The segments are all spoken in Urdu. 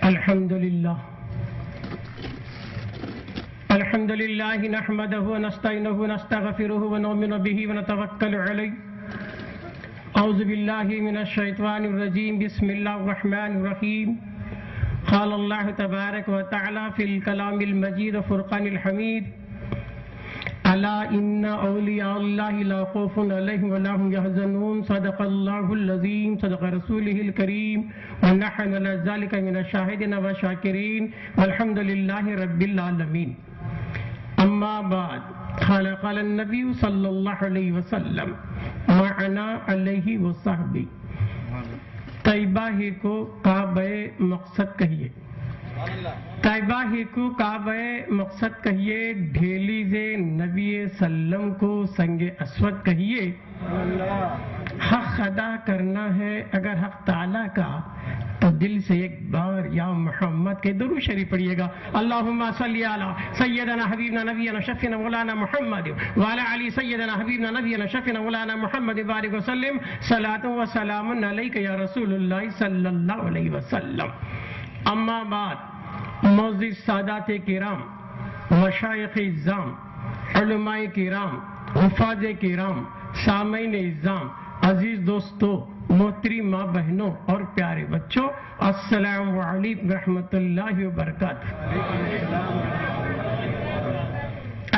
الحمد لله نحمده ونستعينه ونستغفره ونؤمن به ونتوكل عليه. أعوذ بالله من الشيطان الرجيم. بسم الله الرحمن الرحيم. قال الله تبارك وتعالى في الكلام المجيد وفرقان الحميد: ألا إن أولياء الله لا خوف عليهم ولا هم يحزنون. صدق الله العظيم. صدق رسوله الكريم. ونحن على ذلك من الشاهدين والشاكرين والحمد لله رب العالمين. أما بعد، قال النبي صلى الله عليه وسلم معنا عليه وصحبه. طیبہ ہی کو کعبہ مقصد کہیے، طیبہ ہی کو کعبہ مقصد کہیے، ڈھیلیز نبی سلم کو سنگ اسود کہیے. حق ادا کرنا ہے اگر حق تعالیٰ کا تو دل سے ایک بار یا محمد کے درود شریف پڑھیے گا. اللہم صلی علی سیدنا حبیبنا نبینا شفینا مولانا محمد وعلی علی سیدنا حبیبنا نبینا شفینا مولانا محمد بارک وسلم. صلاۃ و سلام علیک یا رسول اللہ صلی اللہ علیہ وسلم. اما بعد، معزز سادات کرام، مشائخ اعظام، علماء کرام، حفاظ کرام، سامعین اعظام، عزیز دوستو، محترم ماں بہنوں اور پیارے بچوں، السلام علیکم ورحمۃ اللہ وبرکاتہ.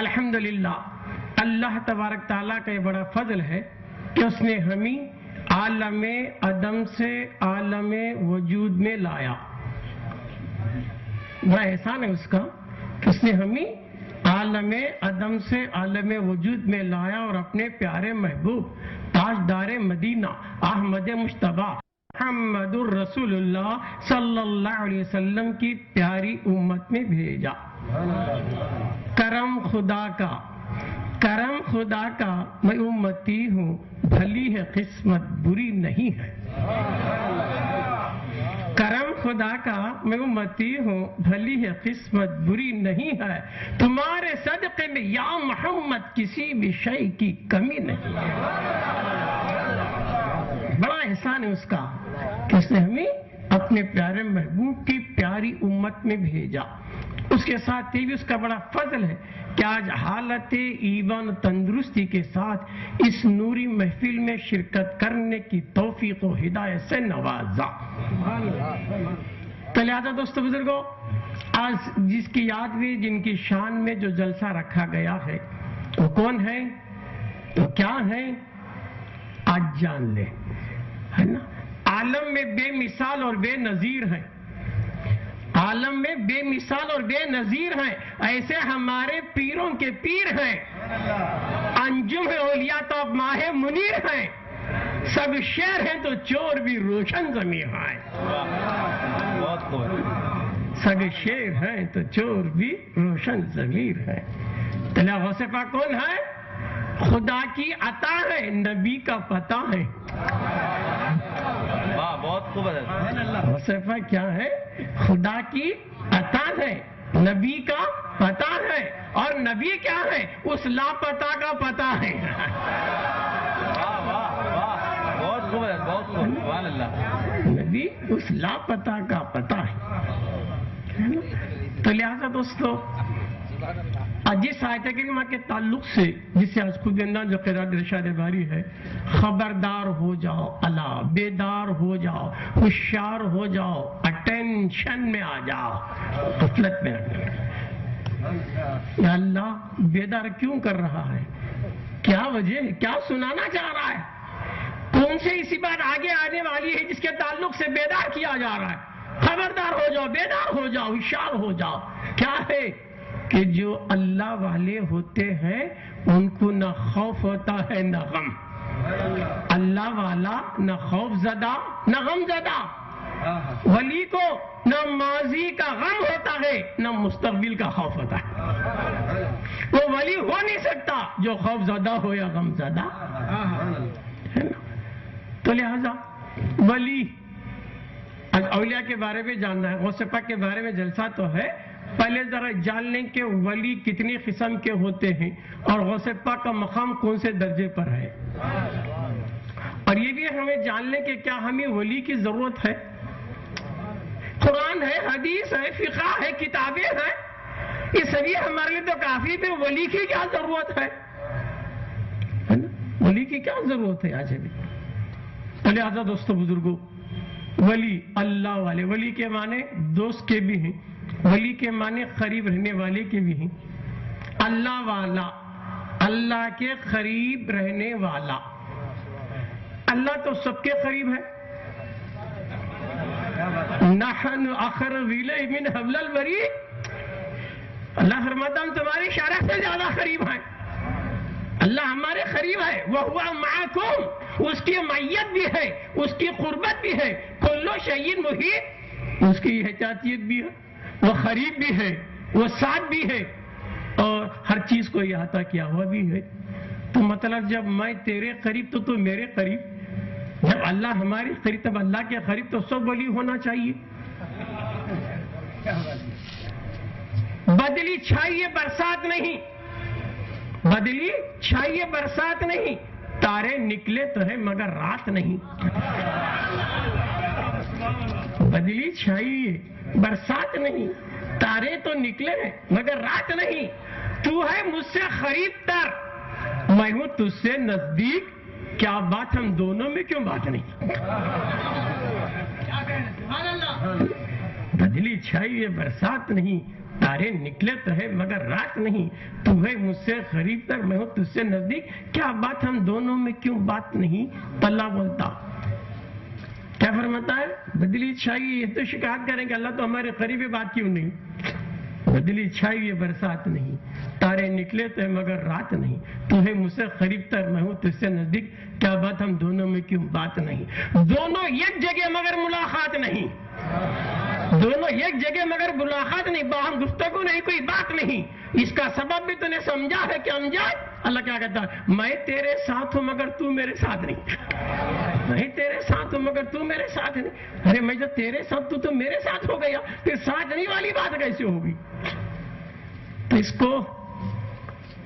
الحمدللہ، اللہ تبارک تعالیٰ کا یہ بڑا فضل ہے کہ اس نے ہمیں عالم عدم سے عالم وجود میں لایا. بڑا احسان ہے اس کا کہ اس نے ہمیں عالم عدم سے عالم وجود میں لایا اور اپنے پیارے محبوب تاجدار مدینہ احمد مجتبیٰ محمد الرسول اللہ صلی اللہ علیہ وسلم کی پیاری امت میں بھیجا. کرم خدا کا میں امتی ہوں، بھلی ہے قسمت بری نہیں ہے. کرم خدا کا میں امتی ہوں، بھلی ہے قسمت بری نہیں ہے. تمہارے صدقے میں یا محمد کسی بھی شے کی کمی نہیں ہے. بڑا احسان ہے اس کا کہ اس نے ہمیں اپنے پیارے محبوب کی پیاری امت میں بھیجا. اس کے ساتھ یہ بھی اس کا بڑا فضل ہے کہ آج حالت ایمان و تندرستی کے ساتھ اس نوری محفل میں شرکت کرنے کی توفیق و ہدایت سے نوازا. تو لہذا دوستو بزرگوں، آج جس کی یاد میں جن کی شان میں جو جلسہ رکھا گیا ہے وہ کون ہے، تو کیا ہے، آج جان لے. ہے نا، عالم میں بے مثال اور بے نظیر ہیں، عالم میں بے مثال اور بے نظیر ہیں. ایسے ہمارے پیروں کے پیر ہیں. انجم اولیاء تو اب ماہ منیر ہیں. سب شیر ہیں تو چور بھی روشن ضمیر ہیں. سب شیر ہیں تو چور بھی روشن ضمیر ہیں. تو غوث پاک کون ہے؟ خدا کی عطا ہے، نبی کا پتہ ہے. بہت خوب ہے. غوث پاک کیا ہے؟ خدا کی عطا ہے، نبی کا پتہ ہے. اور نبی کیا ہے؟ اس لاپتہ کا پتہ ہے. بہت خوب ہے، بہت خوب. سبحان اللہ. نبی اس لاپتہ کا پتہ ہے. تو لہذا دوستو، جس آیت کریمہ کے تعلق سے جس سے آج خود جو قرآن ارشاد باری ہے، خبردار ہو جاؤ، اللہ بیدار ہو جاؤ، ہوشیار ہو جاؤ، اٹینشن میں آ جاؤ، غفلت میں نہ. یا اللہ بیدار کیوں کر رہا ہے؟ کیا وجہ ہے؟ کیا سنانا چاہ رہا ہے؟ کون سے اسی بات آگے آنے والی ہے جس کے تعلق سے بیدار کیا جا رہا ہے؟ خبردار ہو جاؤ، بیدار ہو جاؤ، ہوشیار ہو جاؤ. کیا ہے کہ جو اللہ والے ہوتے ہیں ان کو نہ خوف ہوتا ہے نہ غم. اللہ والا نہ خوف زدہ نہ غم زدہ. ولی کو نہ ماضی کا غم ہوتا ہے نہ مستقبل کا خوف ہوتا ہے. وہ ولی ہو نہیں سکتا جو خوف زدہ ہو یا غم زدہ. تو لہذا ولی، اولیاء کے بارے میں جاننا ہے، غوث پاک کے بارے میں جلسہ تو ہے. پہلے ذرا جان لیں کہ ولی کتنی قسم کے ہوتے ہیں اور غوث پاک کا مقام کون سے درجے پر ہے. اور یہ بھی ہمیں جان لیں کہ کیا ہمیں ولی کی ضرورت ہے. قرآن قرآن ہے، حدیث ہے، فقہ ہے، کتابیں ہیں، یہ سبھی ہمارے لیے تو کافی، پھر ولی کی کیا ضرورت ہے؟ ولی کی کیا ضرورت ہے آج ابھی؟ لہذا دوستو بزرگوں، ولی اللہ والے، ولی کے معنی دوست کے بھی ہیں، ولی کے معنی قریب رہنے والے کے بھی ہیں۔ اللہ والا، اللہ کے قریب رہنے والا، اللہ تو سب کے قریب ہے۔ نحن اقرب الیہ من حبل الورید، اللہ فرماتا ہم تمہاری شرح سے زیادہ قریب ہیں، اللہ ہمارے قریب ہے۔ وَهُوَ مَعَكُمْ، اس کی معیت بھی ہے، اس کی قربت بھی ہے، کُلُّ شَيْءٍ مُحِیطٌ، اس کی احاطیت بھی ہے، وہ قریب بھی ہے، وہ ساتھ بھی ہے، اور ہر چیز کو احاطہ کیا ہوا بھی ہے۔ تو مطلب جب میں تیرے قریب تو میرے قریب، جب اللہ ہمارے قریب تب اللہ کے قریب، تو سب ولی ہونا چاہیے۔ بدلی چھائیے برسات نہیں، بدلی چھائیے برسات نہیں، تارے نکلے تو ہے مگر رات نہیں۔ بدلی چھائیے برسات نہیں، تارے تو نکلے ہیں مگر رات نہیں۔ تو ہے مجھ سے قریب تر، میں ہوں تجھ سے نزدیک، کیا بات ہم دونوں میں کیوں بات نہیں؟ بدلی چھائی ہے برسات نہیں، تارے نکلے تو ہے مگر رات نہیں۔ تو ہے مجھ سے قریب تر، میں ہوں تجھ سے نزدیک، کیا بات ہم دونوں میں کیوں بات نہیں؟ اللہ بولتا کیا فرماتا ہے؟ بدلی چھائی، یہ تو شکایت کریں کہ اللہ تو ہمارے قریب ہے، بات کیوں نہیں؟ بدلی چھائی ہے برسات نہیں، تارے نکلے تو ہے مگر رات نہیں۔ تو ہے مجھ سے قریب تر، میں ہوں تجھ سے نزدیک، کیا بات ہم دونوں میں کیوں بات نہیں؟ دونوں ایک جگہ مگر ملاقات نہیں، دونوں ایک جگہ مگر ملاقات نہیں، باہم گفتگو نہیں، کوئی بات نہیں۔ اس کا سبب بھی تو نے سمجھا ہے کہ امجاد؟ اللہ کیا کہتا ہے؟ میں تیرے ساتھ ہوں مگر تو میرے ساتھ نہیں، میں تیرے ساتھ ہوں مگر تو میرے ساتھ نہیں۔ ارے میں جب تیرے ساتھ تو میرے ساتھ ہو گیا، پھر ساتھ نہیں والی بات کیسے ہوگی؟ تو اس کو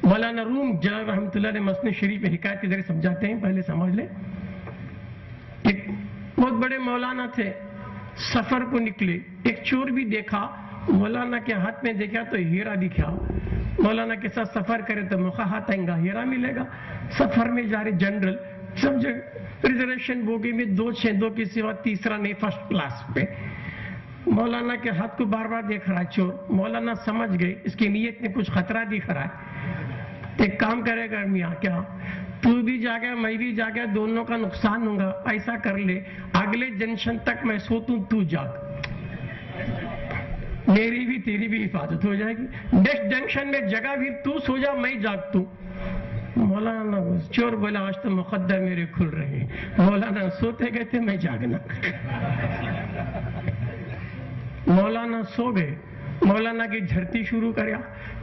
مولانا روم جناب رحمۃ اللہ علیہ مثنوی شریف میں حکایت کے ذریعے سمجھاتے ہیں، پہلے سمجھ لیں۔ ایک بہت بڑے مولانا تھے، سفر کو نکلے، ایک چور بھی دیکھا، مولانا کے ہاتھ میں دیکھا تو ہیرا دکھا، مولانا کے ساتھ سفر کرے تو موقع ہاتھ آئیں گا، ہیرا ملے گا۔ سفر میں جا رہے جنرل، سب جگہ ریزرویشن بوگی میں 2 کے سوا تیسرا نہیں، فرسٹ کلاس پہ۔ مولانا کے ہاتھ کو بار بار دیکھ رہا ہے چور، مولانا سمجھ گئے اس کی نیت میں کچھ خطرہ دکھ رہا ہے۔ ایک کام کرے گا میاں، کیا تو بھی جاگا میں بھی جاگا، دونوں کا نقصان ہوگا، ایسا کر لے اگلے جنکشن تک میں سوتوں، تو جاگ، میری بھی تیری بھی حفاظت ہو جائے گی، نیکسٹ جنکشن میں جگہ بھی تو سو جا، میں جاگتوں۔ مولانا چور بولا آج تو مقدر میرے کھل رہے ہیں، مولانا سوتے گئے تھے، میں جاگنا۔ مولانا سو گئے، مولانا کی جھرتی شروع کریا،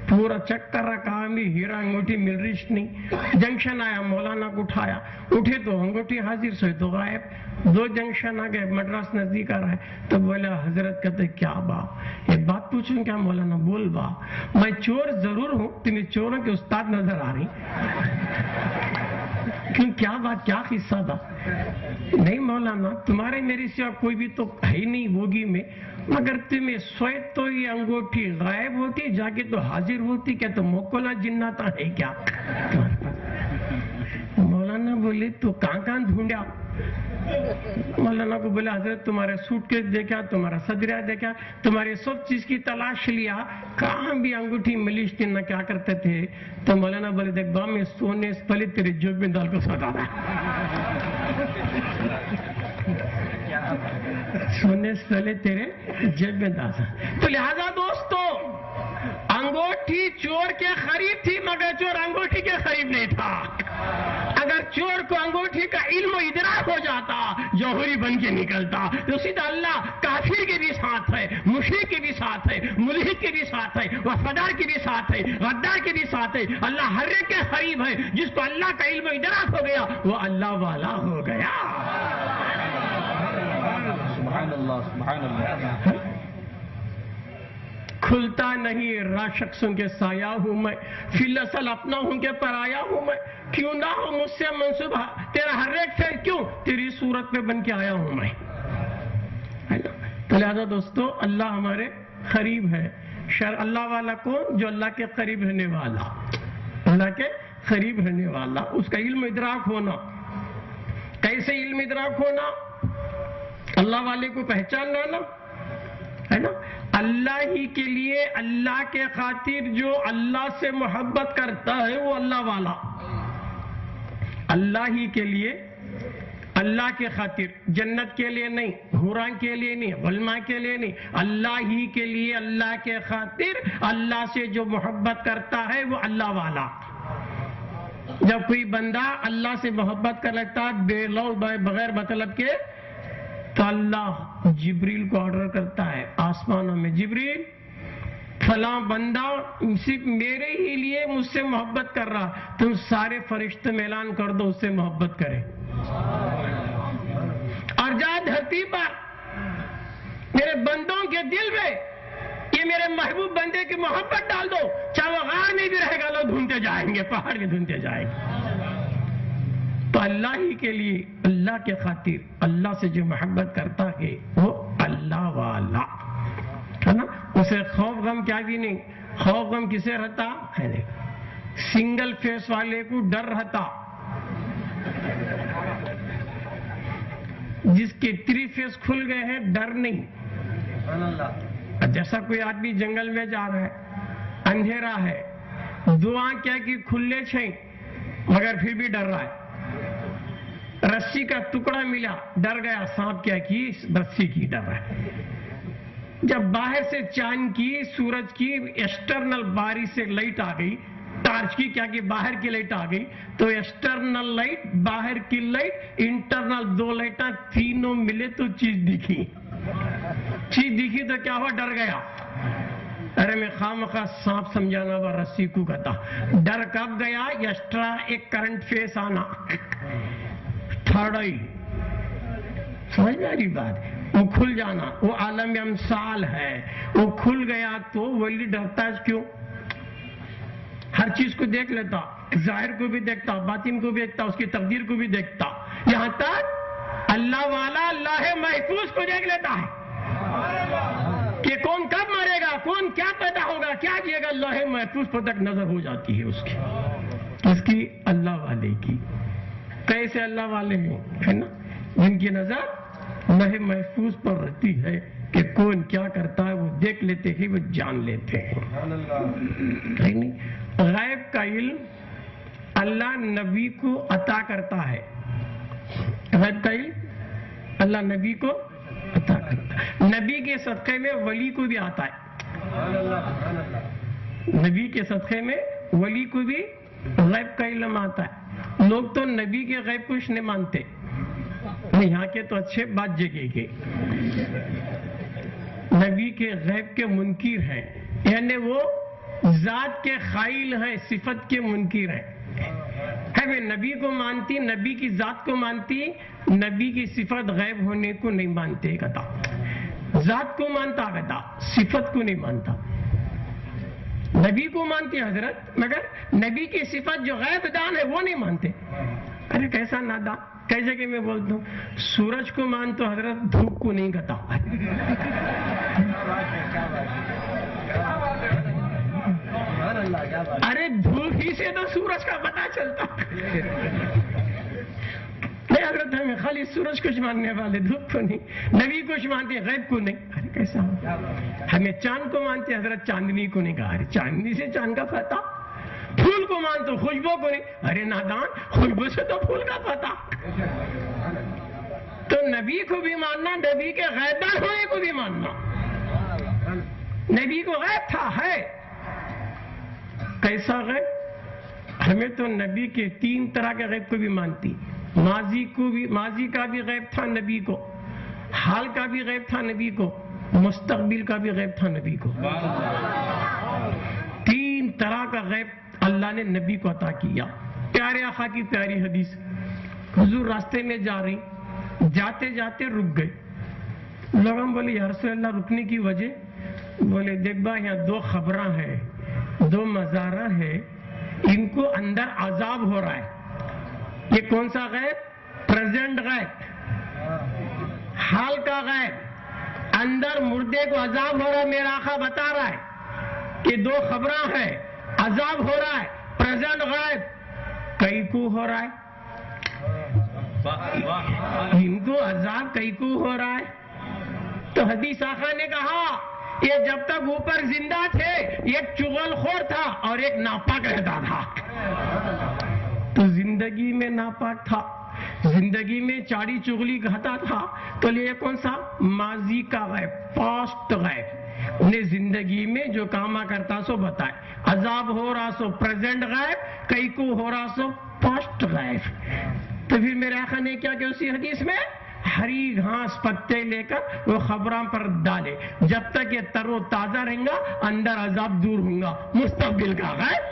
پورا چیک کر رہا، کہاں بھی ہیرا انگوٹھی مل رہی نہیں۔ جنکشن آیا، مولانا کو اٹھایا، اٹھے تو انگوٹھی حاضر، سوئے تو غائب۔ 2 جنکشن آ گئے، مدراس نزدیک آ رہا ہے، تو بولا حضرت کہتے کیا با، ایک بات پوچھوں کیا؟ مولانا بول با، میں چور ضرور ہوں، تمہیں چوروں کے استاد نظر آ رہی، کیوں کیا بات، کیا قصہ تھا؟ نہیں مولانا، تمہارے میری سوا کوئی بھی تو ہے ہی نہیں بوگی میں، مگر تمہیں سوئے تو یہ انگوٹھی غائب ہوتی، جا کے تو حاضر ہوتی، کیا تو موکلا جناتا ہے کیا؟ مولانا بولے تو کہاں ڈھونڈا؟ مولانا کو بولے حضرت تمہارے سوٹ کیس دیکھا، تمہارا صدرہ دیکھا، تمہاری سب چیز کی تلاش لیا، کہاں بھی انگوٹھی ملیش تھی نہ، کیا کرتے تھے؟ تو مولانا بولے دیکھ با، میں سونے سے پہلے تیرے جوب میں ڈال کو سوتا تھا، سونے سے پہلے تیرے جیب میں ڈال۔ تو لہذا دوستو، انگوٹھی چور کے قریب تھی مگر چور انگوٹھی کے قریب نہیں تھا۔ اگر چور کو انگوٹھی کا علم و ادراک ہو جاتا، جوہری بن کے نکلتا، تو سیدھا اللہ کافر کے بھی ساتھ ہے، مشرک کے بھی ساتھ ہے، ملحد کے بھی ساتھ ہے، وفادار کے بھی ساتھ ہے، غدار کے بھی ساتھ ہے۔ اللہ ہر ایک کے قریب ہے، جس کو اللہ کا علم و ادراک ہو گیا وہ اللہ والا ہو گیا۔ سبحان اللہ، سبحان اللہ۔ کھلتا نہیں راہ شخصوں کے سایہ ہوں میں، فی الاصل اپنا ہوں کہ پرایا ہوں میں، کیوں نہ ہو مجھ سے منصوبہ، تیرا ہر ایک فعل کیوں تیری صورت پہ بن کے آیا ہوں میں۔ تو لہذا دوستو اللہ ہمارے قریب ہے. اللہ والا کون؟ جو اللہ کے قریب رہنے والا، اللہ کے قریب رہنے والا، اس کا علم ادراک ہونا. کیسے علم ادراک ہونا؟ اللہ والے کو پہچان لانا ہے نا. اللہ ہی کے لیے، اللہ کے خاطر جو اللہ سے محبت کرتا ہے وہ اللہ والا. اللہ ہی کے لیے، اللہ کے خاطر، جنت کے لیے نہیں، حوران کے لیے نہیں، علماء کے لیے نہیں، اللہ ہی کے لیے، اللہ کے خاطر اللہ سے جو محبت کرتا ہے وہ اللہ والا. جب کوئی بندہ اللہ سے محبت کر لیتا ہے بے لو بغیر مطلب کے، تو اللہ جبریل کو آرڈر کرتا ہے آسمانوں میں، جبریل فلاں بندہ صرف میرے ہی لیے مجھ سے محبت کر رہا، تم سارے فرشتوں میں اعلان کر دو اس سے محبت کرے. اور جا دھرتی پر میرے بندوں کے دل میں یہ میرے محبوب بندے کی محبت ڈال دو، چاہے وہ غار میں بھی رہے گا، لوگ ڈھونڈتے جائیں گے، پہاڑ میں ڈھونڈتے جائیں گے. تو اللہ ہی کے لیے، اللہ کے خاطر اللہ سے جو محبت کرتا ہے وہ اللہ والا ہے نا. اسے خوف غم کیا بھی نہیں. خوف غم کسے رہتا ہے؟ سنگل فیس والے کو ڈر رہتا. جس کے 3 فیس کھل گئے ہیں ڈر نہیں. جیسا کوئی آدمی جنگل میں جا رہا ہے، اندھیرا ہے، 2 آنکھ کیا کہ کھلے چھیں مگر پھر بھی ڈر رہا ہے. رسی کا ٹکڑا ملا، ڈر گیا، سانپ کیا کی رسی کی ڈر رہا ہے. جب باہر سے چاند کی، سورج کی ایکسٹرنل باری سے لائٹ آ گئی، ٹارچ کی کیا کہ باہر کی لائٹ آ گئی، تو ایکسٹرنل لائٹ، باہر کی لائٹ، انٹرنل 2 لائٹاں تینوں ملے تو چیز دکھی. چیز دکھی تو کیا ہوا؟ ڈر گیا. ارے میں خامخواہ سانپ سمجھانا با رسی کو کہتا. ڈر کب گیا؟ ایکسٹرا ایک کرنٹ فیس آنا، تھرڈ آئی، سمجھ میں آ رہی بات؟ وہ کھل جانا، وہ عالم امثال ہے، وہ کھل گیا تو ولی ڈرتا ہے. کیوں؟ ہر چیز کو دیکھ لیتا، ظاہر کو بھی دیکھتا، باطن کو بھی دیکھتا، اس کی تقدیر کو بھی دیکھتا. یہاں تک اللہ والا اللہ محفوظ کو دیکھ لیتا ہے کہ کون کب مرے گا، کون کیا پیدا ہوگا، کیا جیے گا. اللہ محفوظ پر تک نظر ہو جاتی ہے اس کی اللہ والے کی. کیسے اللہ والے ہیں ہے نا؟ جن کی نظر اللہ محفوظ پر رہتی ہے کہ کون کیا کرتا ہے وہ دیکھ لیتے ہیں، وہ جان لیتے ہیں. غیب کا علم اللہ نبی کو عطا کرتا ہے. غیب کا علم اللہ نبی کو عطا کرتا ہے. نبی کے صدقے میں ولی کو بھی آتا ہے. نبی کے صدقے میں ولی کو بھی غیب کا علم آتا ہے. لوگ تو نبی کے غیب کچھ نہیں مانتے. یہاں کے تو اچھے بات جگہ کے نبی کے غیب کے منکر ہیں، یعنی وہ ذات کے خائل ہیں، صفت کے منکر ہیں. میں نبی کو مانتی، نبی کی ذات کو مانتی، نبی کی صفت غیب ہونے کو نہیں مانتے. کہتا ذات کو مانتا، کہتا صفت کو نہیں مانتا. نبی کو مانتی حضرت، مگر نبی کی صفت جو غیب دان ہے وہ نہیں مانتے. ارے کیسا نادان! کیسے کہ میں بولتا ہوں سورج کو مان تو حضرت دھوپ کو نہیں کہتا. ارے دھوپ ہی سے تو سورج کا پتہ چلتا. نہیں حضرت ہمیں خالی سورج کو ماننے والے، دھوپ کو نہیں. نبی کو مانتے، غیب کو نہیں. ارے کیسا؟ ہمیں چاند کو مانتے حضرت، چاندنی کو نہیں کہا. ارے چاندنی سے چاند کا پتہ. پھول کو مانتے، خوشبو کو نہیں. ارے نادان، خوشبو سے تو پھول کا پتہ. تو نبی کو بھی ماننا، نبی کے غیب دان ہونے کو بھی ماننا. نبی کو غیب تھا، ہے. کیسا غیب؟ ہمیں تو نبی کے 3 طرح کے غیب کو بھی مانتی. ماضی کا بھی غیب تھا نبی کو، حال کا بھی غیب تھا نبی کو، مستقبل کا بھی غیب تھا نبی کو. 3 طرح کا غیب اللہ نے نبی کو عطا کیا. پیارے آقا کی پیاری حدیث، حضور راستے میں جا رہی، جاتے جاتے رک گئے. لوگ ہم بولے یا رسول اللہ رکنے کی وجہ؟ بولے دیکھ با یہاں 2 خبراں ہیں، 2 مزارہ ہیں، ان کو اندر عذاب ہو رہا ہے. یہ کون سا غیب؟ پریزنٹ غیب، حال کا غیب. اندر مردے کو عذاب ہو رہا ہے، میرا آقا بتا رہا ہے کہ دو خبراں ہیں، عذاب ہو رہا ہے، پریزنٹ غائب، کئی کو ہو رہا ہے، ان کو عذاب کئی کو ہو رہا ہے۔ تو حدیث آقا نے کہا یہ جب تک اوپر زندہ تھے ایک چغل خور تھا اور ایک ناپاک رہتا تھا۔ تو زندگی میں ناپاک تھا، زندگی میں چاڑی چغلی کھاتا تھا، تو یہ کون سا؟ ماضی کا غیب، پاسٹ غیب۔ انہیں زندگی میں جو کاما کرتا سو بتائے، عذاب ہو رہا سو پریزنٹ غیب، کئی کو ہو رہا سو پاسٹ غیب۔ تو پھر میرے آقا نے کیا کہ اسی حدیث میں ہری گھاس پتے لے کر وہ خبراں پر ڈالے، جب تک یہ تر و تازہ رہیں گا اندر عذاب دور ہوں گا، مستقبل کا غیب۔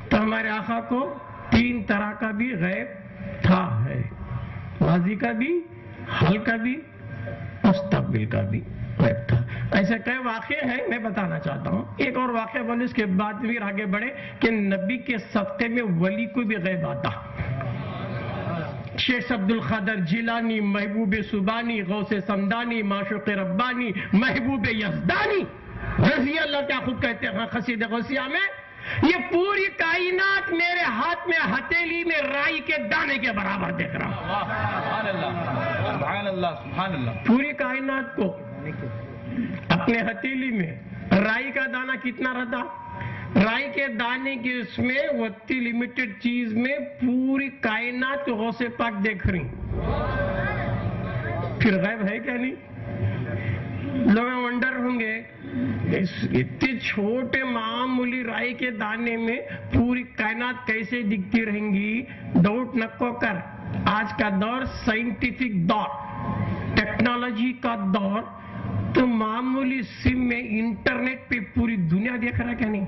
تو ہمارے آقا کو تین طرح کا بھی غیب تھا ہے، ماضی کا بھی، حال کا بھی، مستقبل کا بھی غیب تھا۔ ایسے کئی واقعے ہیں، میں بتانا چاہتا ہوں۔ ایک اور واقعہ بولے اس کے بعد پھر آگے بڑھے کہ نبی کے صدقے میں ولی کو بھی غیب آتا۔ شیخ عبد القادر جیلانی، محبوب سبانی، غوث سمدانی، معشوق ربانی، محبوب یزدانی رضی اللہ تعالیٰ خود کہتے ہیں قصیدہ غوثیہ میں، یہ پوری کائنات میرے ہاتھ میں ہتھیلی میں رائی کے دانے کے برابر دیکھ رہا ہوں۔ سبحان اللہ، سبحان اللہ۔ پوری کائنات کو اپنے ہتھیلی میں رائی کا دانہ کتنا رہتا؟ رائی کے دانے کی اس میں وتی لمیٹڈ چیز میں پوری کائنات کو غوث پاک دیکھ رہی، پھر غیب ہے کیا نہیں؟ لوگ ونڈر ہوں گے اتنے چھوٹے معمولی رائی کے دانے میں پوری کائنات کیسے دکھتی رہیں گی؟ ڈاؤٹ نکو کر، آج کا دور سائنٹیفک دور، ٹیکنالوجی کا دور، تو معمولی سم میں انٹرنیٹ پہ پوری دنیا دیکھ رہا ہے کیا نہیں؟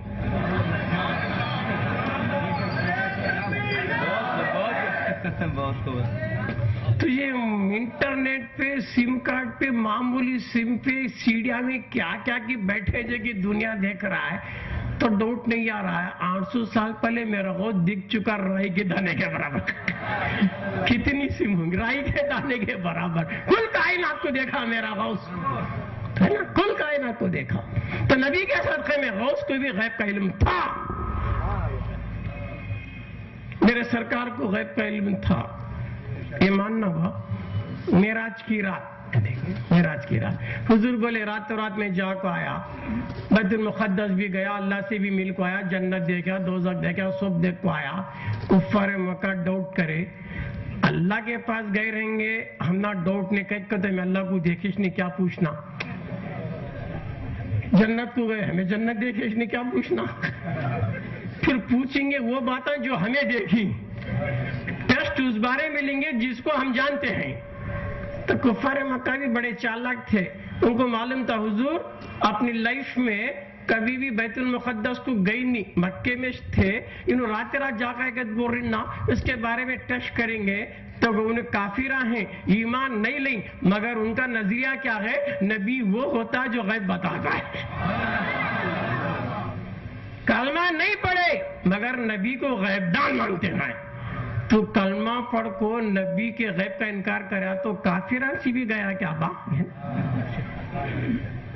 تو یہ انٹرنیٹ پہ سم کارڈ پہ معمولی سم پہ سیڑھیاں میں کیا کیا کی بیٹھے جو کہ دنیا دیکھ رہا ہے، تو ڈاؤٹ نہیں آ رہا ہے 800 سال پہلے میرا غوث دکھ چکا رائی کے دانے کے برابر۔ کتنی سم ہوں گی؟ رائی کے دانے کے برابر کل کائنات کو دیکھا میرا غوث، ہے نا؟ کل کائنات کو دیکھا۔ تو نبی کے صدقے میں غوث کو بھی غیب کا علم تھا، میرے سرکار کو غیب کا علم تھا۔ یہ ماننا ہوا معراج کی رات، معراج کی رات حضور بولے رات رات میں جا کو آیا، بیت المقدس بھی گیا، اللہ سے بھی مل کو آیا، جنت دیکھا، دوزخ دیکھا، سب دیکھ کو آیا۔ کفار مکہ ڈاؤٹ کرے، اللہ کے پاس گئے رہیں گے ہم نہ ڈاؤٹ نہیں کہتے میں اللہ کو دیکھیش نہیں کیا پوچھنا، جنت کو گئے ہمیں جنت دیکھیش نہیں کیا پوچھنا، پھر پوچھیں گے وہ باتیں جو ہمیں دیکھی، ٹیسٹ اس بارے میں لیں گے جس کو ہم جانتے ہیں۔ تو کفار مکہ بھی بڑے چالاک تھے، ان کو معلوم تھا حضور اپنی لائف میں کبھی بھی بیت المقدس کو گئی نہیں، مکے میں تھے، انہوں رات رات جا کر بول رہے نا اس کے بارے میں ٹیسٹ کریں گے تو وہ انہیں کافرہ ہیں، ایمان نہیں لیں، مگر ان کا نظریہ کیا ہے؟ نبی وہ ہوتا جو غیب بتاتا ہے، کلمہ نہیں پڑھے مگر نبی کو غیب دان مانتے ہیں۔ تو کلمہ پڑھ کو نبی کے غیب کا انکار کرا تو کافرہ سی بھی گیا کیا با؟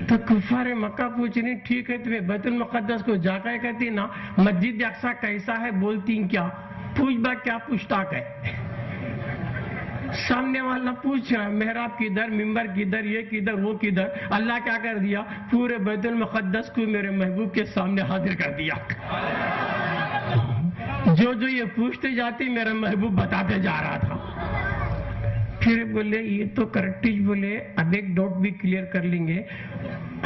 تو کفار مکہ پوچھنی ٹھیک ہے تمہیں بیت المقدس کو جا کر کہتی نا مسجد اقصی کیسا ہے، بولتی کیا؟ پوچھ با کیا پوچھتا کہ سامنے والا پوچھ رہا محراب کدھر، ممبر کدھر، یہ کدھر، وہ کدھر، اللہ کیا کر دیا؟ پورے بیت المقدس کو میرے محبوب کے سامنے حاضر کر دیا۔ جو جو یہ پوچھتے جاتی میرا محبوب بتاتے جا رہا تھا۔ پھر بولے یہ تو کریکٹیج، بولے اب ایک ڈاؤٹ بھی کلیئر کر لیں گے،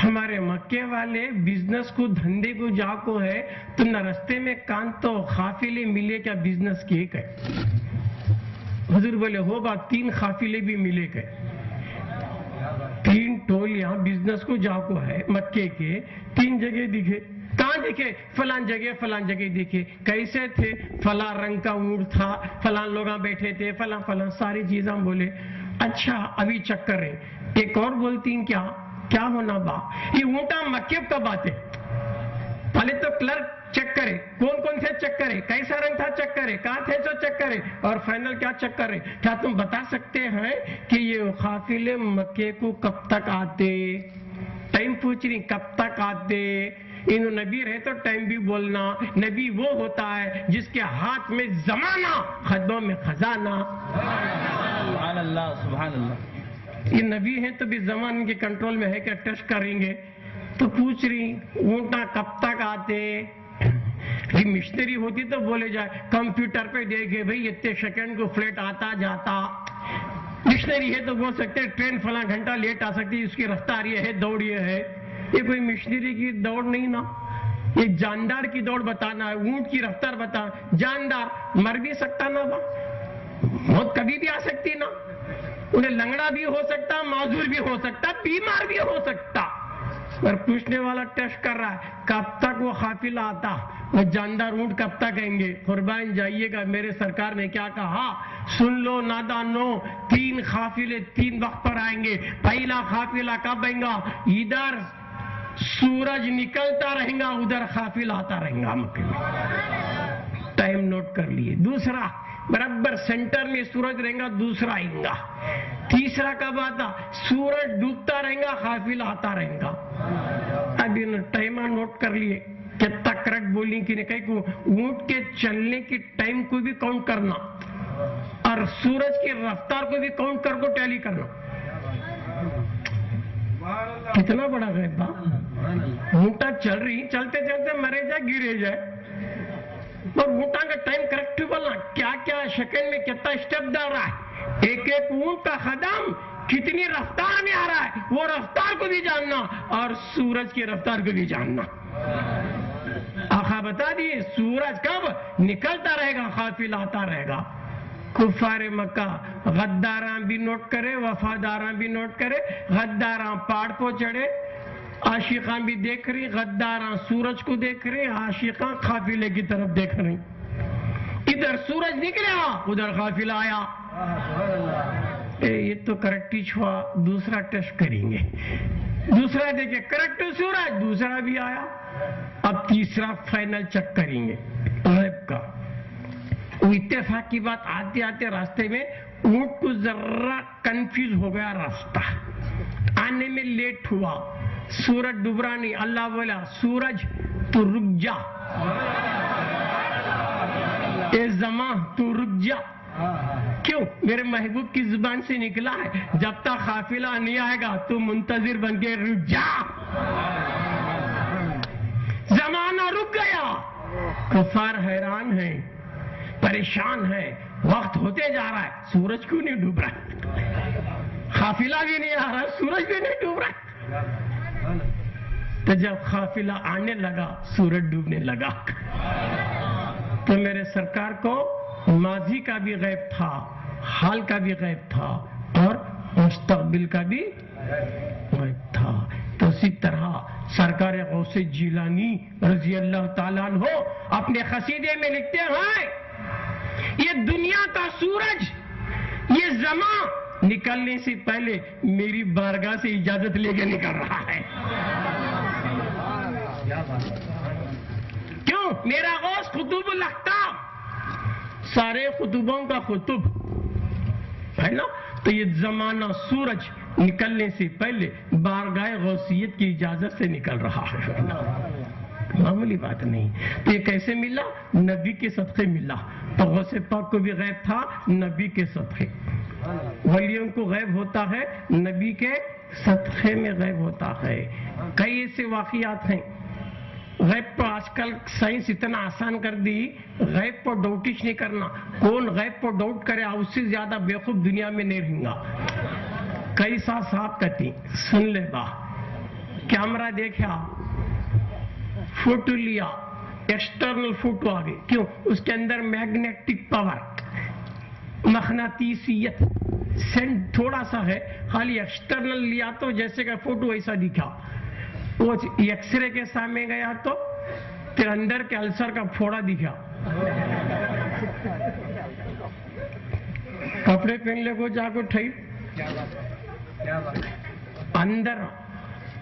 ہمارے مکے والے بزنس کو دھندے کو جا کو ہے تو نہ رستے میں کان تو قافلے ملے کیا بزنس کی ایک ہے؟ حضور بولے ہو بات 3 قافلے بھی ملے گئے، 3 ٹولیاں بزنس کو جا کو ہے مکے کے، 3 جگہ دکھے، کہاں دیکھے؟ فلان جگہ دیکھے، کیسے تھے؟ فلاں رنگ کا اونٹ تھا، فلاں لوگ بیٹھے تھے، فلاں ساری چیزیں بولے۔ اچھا ابھی چیک کر رہے، ایک اور بولتی ہیں کیا ہونا با یہ اونٹا مکے کب آتے؟ پہلے تو کلرک چیک کرے کون کون سے چیک کرے, کیسا رنگ تھا چیک کرے, کہاں تھے سو چیک کرے, اور فائنل کیا چیک کرے. کیا تم بتا سکتے ہیں کہ یہ قافلے مکے کو کب تک آتے؟ ٹائم پوچھ رہی کب تک آتے. انہوں نبی رہے تو ٹائم بھی بولنا. نبی وہ ہوتا ہے جس کے ہاتھ میں زمانہ, خدوں میں خزانہ. سبحان اللہ سبحان اللہ. یہ نبی ہیں تو بھی زمان کے کنٹرول میں ہے کہ ٹیسٹ کریں گے. تو پوچھ رہی اونٹا کب تک آتے. مشنری ہوتی تو بولے جائے کمپیوٹر پہ دیکھے بھئی اتنے سیکنڈ کو فلیٹ آتا جاتا. مشنری ہے تو بول سکتے ٹرین فلاں گھنٹہ لیٹ آ سکتی, اس کی رفتار یہ ہے, دوڑ یہ ہے. یہ کوئی مشنری کی دوڑ نہیں نا, یہ جاندار کی دوڑ بتانا ہے. اونٹ کی رفتار بتا, جاندار مر بھی سکتا نا, موت کبھی بھی آ سکتی نا. انہیں لنگڑا بھی ہو سکتا, معذور بھی ہو سکتا, بیمار بھی ہو سکتا. اور پوچھنے والا ٹیسٹ کر رہا ہے کب تک وہ قافلہ آتا, وہ جاندار اونٹ کب تک آئیں گے. قربان جائیے گا, میرے سرکار نے کیا کہا, سن لو نادانو, 3 قافلے 3 وقت پر آئیں گے. پہلا قافلہ کب آئیں گا, ادھر سورج نکلتا رہے گا, ادھر قافلہ آتا رہے گا مکے میں. ٹائم نوٹ کر لیے. دوسرا برابر سینٹر میں سورج رہے گا, دوسرا آئیں گا. تیسرا کب آتا, سورج ڈوبتا رہے گا, قافلہ آتا رہے گا. ابھی ٹائم نوٹ کر لیے. کتنا کریکٹ بولیں کہ نہیں, کہ اونٹ کے چلنے کی ٹائم کو بھی کاؤنٹ کرنا اور سورج کی رفتار کو بھی کاؤنٹ کر کو ٹیلی کرنا. کتنا بڑا غیب با. اونٹا چل رہی, چلتے چلتے مرے جائے, گرے جائے, اور اونٹا کا ٹائم کریکٹ بولنا, کیا کیا سیکنڈ میں کتنا اسٹیپ ڈال رہا ہے, ایک ایک اونٹ کا قدم کتنی رفتار میں آ رہا ہے, وہ رفتار کو بھی جاننا اور سورج کی رفتار کو بھی جاننا. آقا بتا دیے سورج کب نکلتا رہے گا, قافلہ آتا رہے گا. کفار مکہ غداراں بھی نوٹ کرے, وفاداراں بھی نوٹ کرے. غداراں پہاڑ پہ چڑھے, عاشقاں بھی دیکھ رہی, غداراں سورج کو دیکھ رہی, عاشقاں قافلے کی طرف دیکھ رہی. ادھر سورج نکلا, ادھر قافلہ آیا. یہ تو کریکٹ ہوا. دوسرا ٹیسٹ کریں گے. دوسرا دیکھیں کریکٹ سورج, دوسرا بھی آیا. اب تیسرا فائنل چیک کریں گے غیب کا. اتفاق کی بات, آتے آتے راستے میں اونٹ کو ذرا کنفیوز ہو گیا, راستہ آنے میں لیٹ ہوا. سورج ڈوب رہا نہیں, اللہ بولا سورج تو رک جا, اے زمان تو رک جا. کیوں؟ میرے محبوب کی زبان سے نکلا ہے, جب تک قافلہ نہیں آئے گا تو منتظر بن کے رک جا. زمانہ رک گیا. کفار حیران ہیں, پریشان ہے, وقت ہوتے جا رہا ہے, سورج کیوں نہیں ڈوب رہا, قافلہ بھی نہیں آ رہا, سورج بھی نہیں ڈوب رہا. تو جب قافلہ آنے لگا, سورج ڈوبنے لگا. تو میرے سرکار کو ماضی کا بھی غیب تھا, حال کا بھی غیب تھا, اور مستقبل کا بھی غیب تھا. تو اسی طرح سرکار غوث جیلانی رضی اللہ تعالیٰ عنہ اپنے قصیدے میں لکھتے ہیں, یہ دنیا کا سورج, یہ زمان نکلنے سے پہلے میری بارگاہ سے اجازت لے کے نکل رہا ہے. کیوں؟ میرا غوث قطب الاقطاب, سارے قطبوں کا قطب ہے نا. تو یہ زمانہ سورج نکلنے سے پہلے بارگاہ غوثیت کی اجازت سے نکل رہا ہے, معمولی بات نہیں. تو یہ کیسے ملا؟ نبی کے صدقے ملا. تو غوث پاک کو بھی غیب تھا نبی کے صدقے. ولیوں کو غیب ہوتا ہے نبی کے صدقے میں غیب ہوتا ہے. کئی ایسے واقعات ہیں. غیب پر آج کل سائنس اتنا آسان کر دی, غیب پر ڈاؤٹش نہیں کرنا. کون غیب پر ڈاؤٹ کرے, اس سے زیادہ بیوقوف دنیا میں نہیں رہیں گا. کئی سال صاحب کہتی, سن لے با, کیمرہ دیکھا, فوٹو لیا, ایکسٹرنل فوٹو آ گئی. کیوں؟ اس کے اندر میگنیٹک پاور, مغناطیسیت سینٹ تھوڑا سا ہے, خالی ایکسٹرنل لیا تو جیسے کہ فوٹو ایسا دکھا. وہ ایکس رے کے سامنے گیا تو پھر اندر کے السر کا پھوڑا دکھا. کپڑے پہن لے کو جا کو ٹھائی, اندر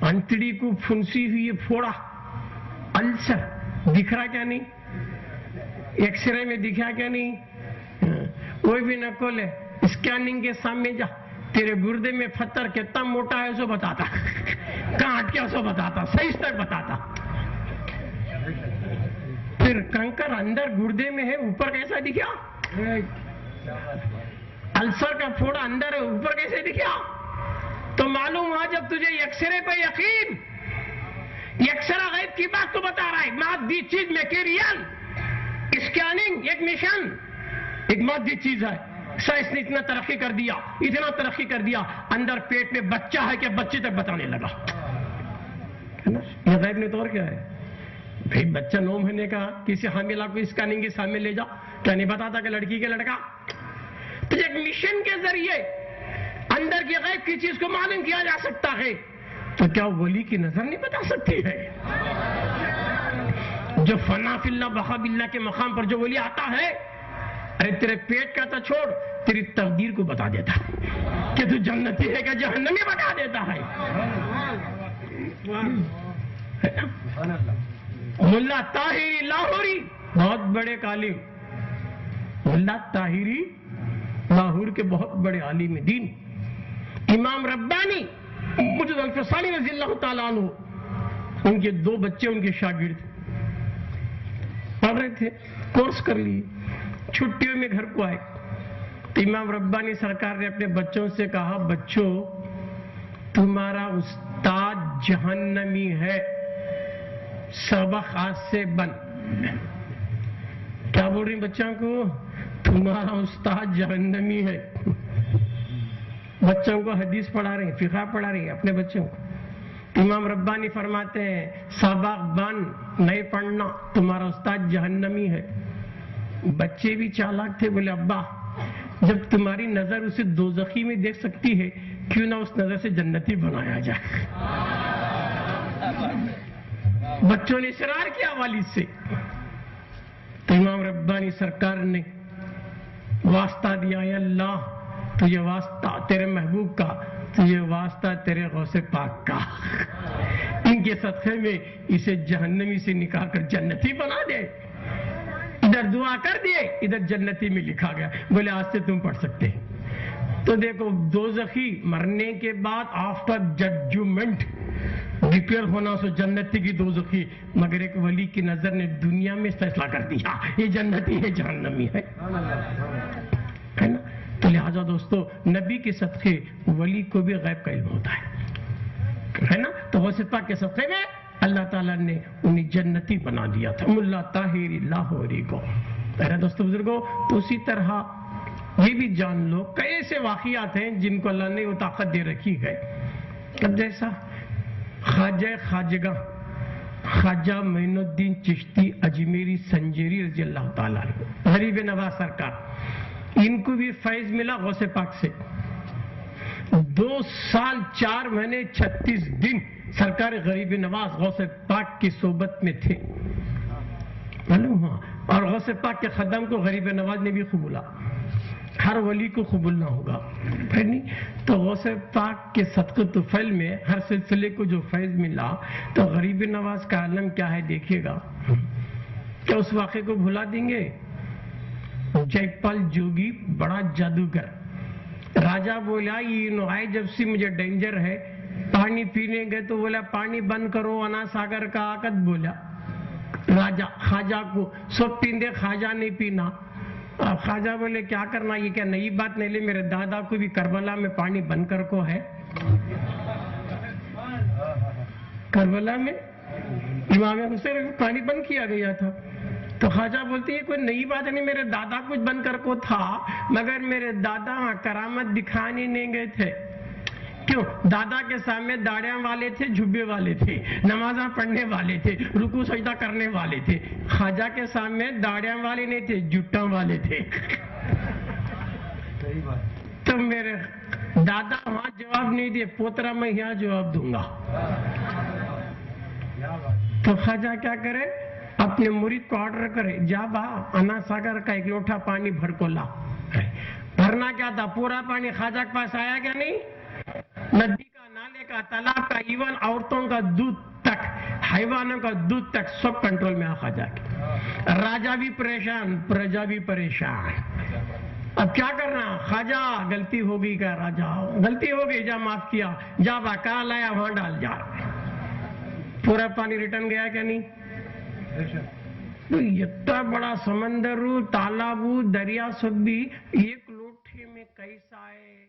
انتڑی کو پھنسی ہوئی پھوڑا, السر دکھ رہا کیا نہیں. ایکس رے میں دکھا کیا نہیں؟ کوئی بھی نہ کھولے، اسکیننگ کے سامنے جا، تیرے گردے میں پتھر کتنا موٹا ہے سو بتاتا، کہاں اٹکیا سو بتاتا، صحیح تک بتاتا. پھر کنکر اندر گردے میں ہے، اوپر کیسا دکھا؟ السر کا پھوڑا اندر ہے، اوپر کیسے دکھا؟ تو معلوم ہوا جب تجھے ایکس رے پہ یقین، ایکس رے غیب کی بات تو بتا رہا ہے، مادی چیز میٹیریل، اسکیننگ ایک مشن، ایک مادی چیز ہے. سائنس نے اتنا ترقی کر دیا، اتنا ترقی کر دیا، اندر پیٹ میں بچہ ہے کہ بچے تک بتانے لگا. یہ غیب نے تو اور کیا ہے بھائی؟ بچہ 9 مہینے کا کسی حاملہ کو اسکیننگ کے سامنے لے جا، کیا نہیں بتاتا کہ لڑکی کے لڑکا؟ تو ایک مشن کے ذریعے اندر کی غیب کی چیز کو معلوم کیا جا سکتا ہے. تو کیا ولی کی نظر نہیں بتا سکتی ہے؟ جو فنا فی اللہ بقا باللہ کے مقام پر جو ولی آتا ہے، ارے تیرے پیٹ کا تو چھوڑ، تیری تقدیر کو بتا دیتا کہ تو جنتی ہے کہ جہنمی بتا دیتا ہے. ملا طاہری لاہوری، بہت بڑے عالم، ملا طاہری لاہور کے بہت بڑے عالم دین. امام ربانی مجد الفسانی رضی اللہ تعالیٰ عنہ، ان کے 2 بچے ان کے شاگرد پڑھ رہے تھے، کورس کر لیے، چھٹیوں میں گھر کو آئے تو امام ربانی سرکار نے اپنے بچوں سے کہا، بچوں تمہارا استاد جہنمی ہے، سبق آج سے بند. کیا بول رہی بچوں کو؟ تمہارا استاد جہنمی ہے. بچوں کو حدیث پڑھا رہے ہیں، فقہ پڑھا رہے ہیں اپنے بچوں کو. امام ربانی فرماتے ہیں سبق بند نہیں پڑھنا، تمہارا استاد جہنمی ہے. بچے بھی چالاک تھے، بولے ابا جب تمہاری نظر اسے دوزخی میں دیکھ سکتی ہے، کیوں نہ اس نظر سے جنتی بنایا جائے. بچوں نے اصرار کیا والد سے، تو امام ربانی سرکار نے واسطہ دیا، اے اللہ تجھے واسطہ تیرے محبوب کا، تجھے واسطہ تیرے غوث پاک کا، ان کے صدقے میں اسے جہنمی سے نکال کر جنتی بنا دے. ادھر دعا کر دیے، ادھر جنتی میں لکھا گیا، بولے آج سے تم پڑھ سکتے ہیں. تو دیکھو دوزخی مرنے کے بعد آفٹر ججمنٹ ڈکلیئر ہونا سو جنتی کی دوزخی، مگر ایک ولی کی نظر نے دنیا میں فیصلہ کر دیا یہ جنتی ہے جہنمی ہے نا. تو لہذا دوستو نبی کے صدقے ولی کو بھی غیب کا علم ہوتا ہے نا. تو غوث پاک کے صدقے میں اللہ تعالیٰ نے انہیں جنتی بنا دیا تھا، ملا طاہری لاہوری کو. میرے دوستو بزرگوں، تو اسی طرح یہ بھی جان لو کئی ایسے واقعات ہیں جن کو اللہ نے وہ طاقت دے رکھی ہے. اب جیسا خواجہ خواجگاں خواجہ معین الدین چشتی اجمیری سنجیری رضی اللہ تعالیٰ عنہ، غریب نواز سرکار، ان کو بھی فیض ملا غوث پاک سے. 2 سال 4 مہینے 36 دن سرکار غریب نواز غوث پاک کی صحبت میں تھے، معلوم ہوا. اور غوث پاک کے خدم کو غریب نواز نے بھی قبولا. ہر ولی کو قبولنا ہوگا نہیں. تو غوث پاک کے صدقہ طفیل میں ہر سلسلے کو جو فیض ملا، تو غریب نواز کا عالم کیا ہے دیکھیے گا. کیا اس واقعے کو بھلا دیں گے؟ جے پال جوگی بڑا جادوگر، راجہ بولا یہ نوائے جب سے مجھے ڈینجر ہے، پانی پینے گئے تو بولا پانی بند کرو، انا ساگر کا آقت بولا راجہ خواجہ کو، سب پیندے خواجہ نہیں پینا. خواجہ بولے کیا کرنا، یہ کیا نئی بات نہیں لے، میرے دادا کو بھی کربلا میں پانی بند کر کو ہے. کربلا میں امام حسین پانی بند کیا گیا تھا. تو خواجہ بولتے ہیں کوئی نئی بات نہیں، میرے دادا کچھ بند کر کو تھا، مگر میرے دادا کرامت دکھانے نہیں گئے تھے. کیوں؟ دادا کے سامنے داڑیاں والے تھے، جھبے والے تھے، نمازاں پڑھنے والے تھے، رکوع سجدہ کرنے والے تھے. خواجہ کے سامنے داڑیاں والے نہیں تھے، جٹاں والے تھے. تو میرے دادا وہاں جواب نہیں دیے، پوترا میں یہاں جواب دوں گا. تو خواجہ کیا کرے، اپنے مرید کو آرڈر کرے، جا با انا ساگر کا 1 لوٹا پانی بھر کو لا. بھرنا کیا تھا، پورا پانی خواجہ کے پاس آیا کیا نہیں؟ ندی کا، نالے کا، تالاب کا، ایون عورتوں کا دودھ تک حیوانوں کا دودھ تک سب کنٹرول میں آ خواجہ کے. راجا بھی پریشان، پرجا بھی پریشان. اب کیا کرنا؟ خواجہ غلطی ہو گئی کا راجا، غلطی ہو گئی، جا معاف کیا، جا با کہاں لایا وہاں ڈال جا. پورا پانی ریٹرن گیا کہ نہیں؟ تو اتنا بڑا سمندر تالاب دریا سب بھی ایک لوٹے میں کیسا ہے؟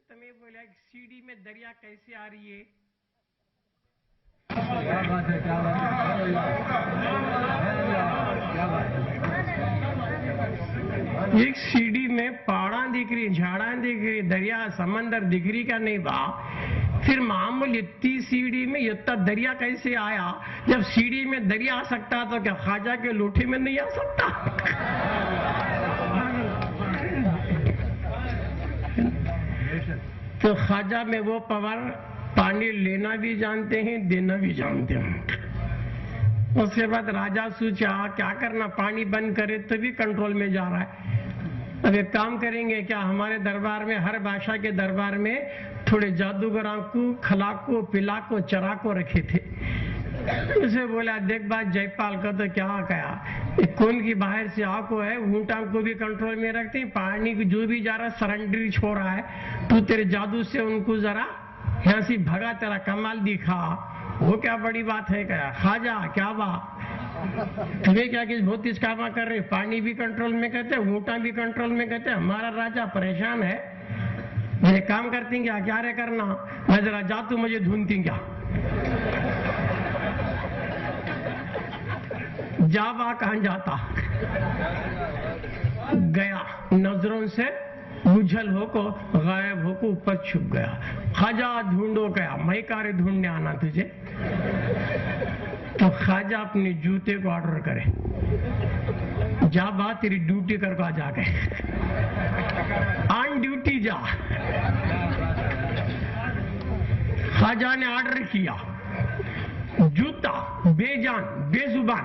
تمہیں بولا ایک سیڑھی میں دریا کیسے آ رہی ہے؟ ایک سیڑھی میں پہاڑاں دکھ رہی، جھاڑاں دکھ رہی، دریا سمندر دکھ رہی کا نہیں با. پھر معمول اتنی سیڑھی میں اتنا دریا کیسے آیا؟ جب سیڑھی میں دریا آ سکتا تو کیا خواجہ کے لوٹے میں نہیں آ سکتا؟ تو خواجہ میں وہ پاور، پانی لینا بھی جانتے ہیں، دینا بھی جانتے ہیں. اس کے بعد راجا سوچا کیا کرنا، پانی بند کرے تو بھی کنٹرول میں جا رہا ہے. اب ایک کام کریں گے کیا، ہمارے دربار میں ہر بادشاہ کے دربار میں تھوڑے جادوگراں کو کھلا کو پلا کو چرا کو رکھے تھے. اسے بولا دیکھ بات جے پال کا تو کیا کہا، کون کی باہر سے آنکھوں ہے، اونٹاں کو بھی کنٹرول میں رکھتے ہیں، پانی جو بھی جا رہا ہے سرنڈری چھوڑ رہا ہے، تو تیرے جادو سے ان کو ذرا یہاں سے بھگا، تیرا کمال دکھا. وہ کیا بڑی بات ہے کیا خواجہ، کیا بات تمہیں کیا کہ بہت اس کام کر رہے، پانی بھی کنٹرول میں کہتے، اونٹاں بھی کنٹرول میں کہتے، ہمارا راجا پریشان ہے. یہ کام کرتی کیا، کیا رے کرنا، میں ذرا جا تو مجھے ڈھونڈتی کیا. جا با کہاں جاتا، گیا نظروں سے اجھل ہو کو غائب ہو کو اوپر چھپ گیا. خواجہ ڈھونڈو گیا، میں کارے ڈھونڈنے آنا تجھے. تو خواجہ اپنے جوتے کو آرڈر کرے، جا با تیری ڈیوٹی کر کو جا کے آن ڈیوٹی جا. خواجہ نے آرڈر کیا، جوتا بے جان بے زبان،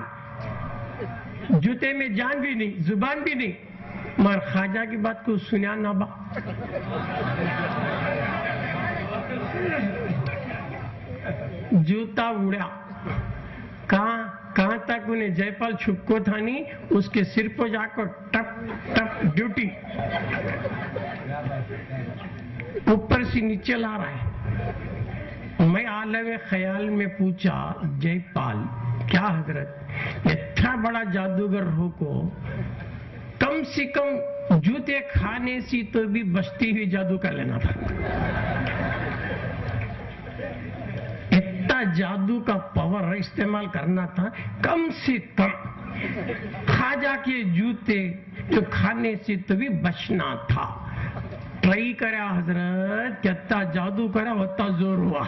جوتے میں جان بھی نہیں زبان بھی نہیں، مگر خواجہ کی بات کو سنیا نہ با. جوتا اڑا، کہاں تک انہیں جے پال چھپ کو تھا نہیں، اس کے سر پہ جا کر ٹپ ٹپ ڈیوٹی اوپر سے نیچے لا رہا ہے. میں عالم خیال میں پوچھا جے پال کیا حضرت، اتنا بڑا جادوگر ہو کو کم سے کم جوتے کھانے سے تو بھی بچتی ہوئی جادو کر لینا تھا. اتنا جادو کا پاور استعمال کرنا تھا، کم سے کم خواجہ کے جوتے جو کھانے سے تو بھی بچنا تھا. ٹرائی کرا حضرت، کتنا جادو کرا اتنا زور ہوا.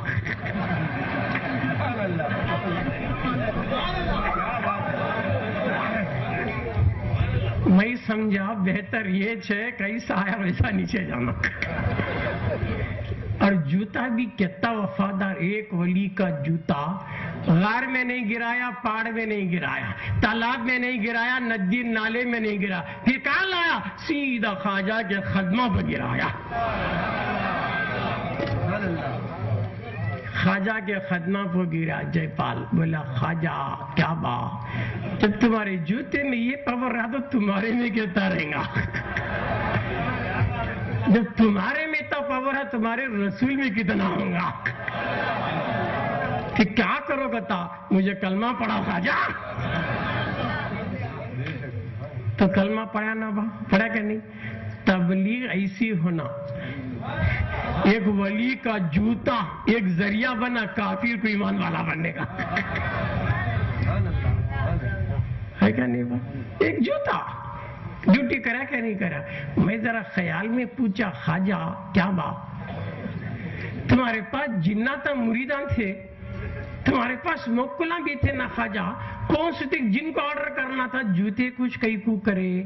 میں سمجھا بہتر یہ چھے کیسا آیا ویسا نیچے جانا. اور جوتا بھی کتنا وفادار، ایک ولی کا جوتا غار میں نہیں گرایا، پہاڑ میں نہیں گرایا، تالاب میں نہیں گرایا، ندی نالے میں نہیں گرایا، پھر کہاں لایا، سیدھا خواجہ کے خدمہ پہ گرایا. خواجہ کے خدمہ پہ گرا. جے پال بولا خواجہ کیا با، جب تمہارے جوتے میں یہ پاور رہا تو تمہارے میں کہتا رہے گا. جب تمہارے میں اتنا پاور ہے تمہارے رسول میں کتنا ہوگا. کہ کیا کرو گتا، مجھے کلمہ پڑھا خواجہ. تو کلمہ پڑھا نہ با، پڑھا کہ نہیں. تبلیغ ایسی ہونا، ایک ولی کا جوتا ایک ذریعہ بنا کافر کو ایمان والا بننے کا، ہے کیا نہیں با. ایک جوتا ڈیوٹی کرا کیا نہیں کرا. میں ذرا خیال میں پوچھا خواجہ کیا با، تمہارے پاس جنات مریدان تھے، تمہارے پاس موکلاں بھی تھے نا خواجہ، کون سے تک جن کو آرڈر کرنا تھا جوتے کچھ کئی کو کرے.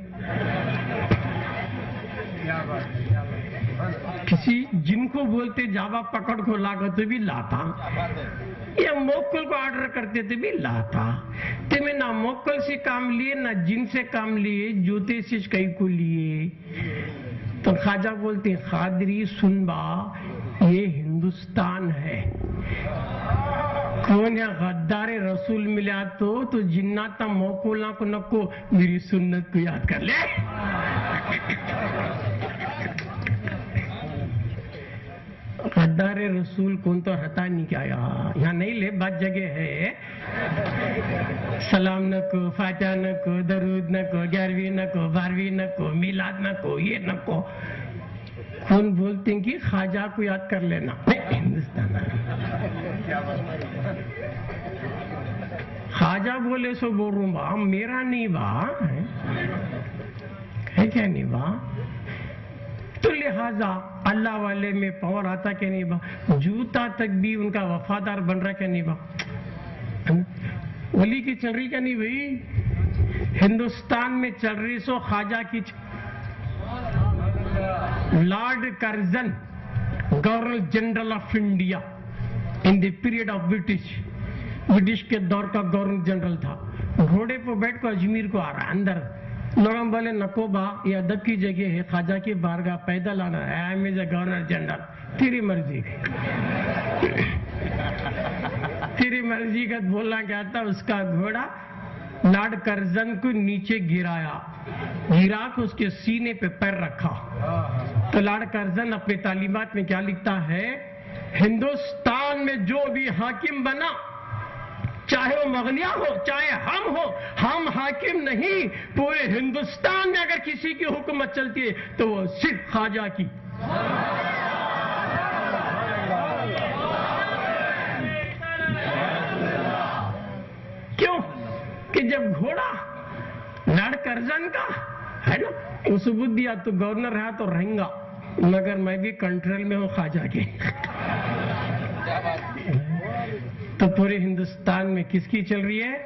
کسی جن کو بولتے جاوا پکڑ کو لاگا تو بھی لاتا، یا موکل کو آرڈر کرتے تو بھی لاتا. تمہیں نہ موکل سے کام لیے نہ جن سے کام لیے، جوتے سے کئی کو لیے. تو خواجہ بولتے قادری سن با، یہ ہندوستان ہے، کون ہے غدار رسول ملا تو جناتا موکولا کو نکو میری سنت کو یاد کر لے. غدار رسول کون تو ہتا نہیں کیا یہاں نہیں لے بات جگہ ہے. سلام نہ کو، فاتحہ نہ کو، درود نہ کو، 11ویں نہ کو، 12ویں نہ کو، میلاد نہ کو، یہ نہ کو. کون بولتے ہیں کہ خواجہ کو یاد کر لینا. ہندوستان خواجہ بولے سو بول رہوں با میرا نہیں با ہے کیا نہیں با. تو لہذا اللہ والے میں پاور آتا کہ نہیں با. جوتا تک بھی ان کا وفادار بن رہا کہ نہیں با. ولی کی چل رہی کہ نہیں بھائی. ہندوستان میں چل رہی سو خواجہ کی lord Curzon governor general of India in the period of British کے دور کا گورنر جنرل تھا. گھوڑے پہ بیٹھ کو اجمیر کو آ رہا اندر. لوگوں بولے نکوبا یہ ادب کی جگہ ہے، خواجہ کی بارگاہ پیدل آنا ہے. I am a governor general. تیری مرضی تیری مرضی کا بولنا کیا تھا. اس کا گھوڑا لارڈ کرزن کو نیچے گرا کے اس کے سینے پہ پیر رکھا. تو لارڈ کرزن اپنے تعلیمات میں کیا لکھتا ہے، ہندوستان میں جو بھی حاکم بنا چاہے وہ مغلیہ ہو چاہے ہم حاکم نہیں. پورے ہندوستان میں اگر کسی کی حکومت چلتی ہے تو وہ صرف خواجہ کی. کیوں کہ جب گھوڑا لارڈ کرزن کا ہے نا وہ ثبوت دیا تو گورنر رہا تو رہیں گا، مگر میں بھی کنٹرول میں ہوں خواجہ کے. تو پورے ہندوستان میں کس کی چل رہی ہے؟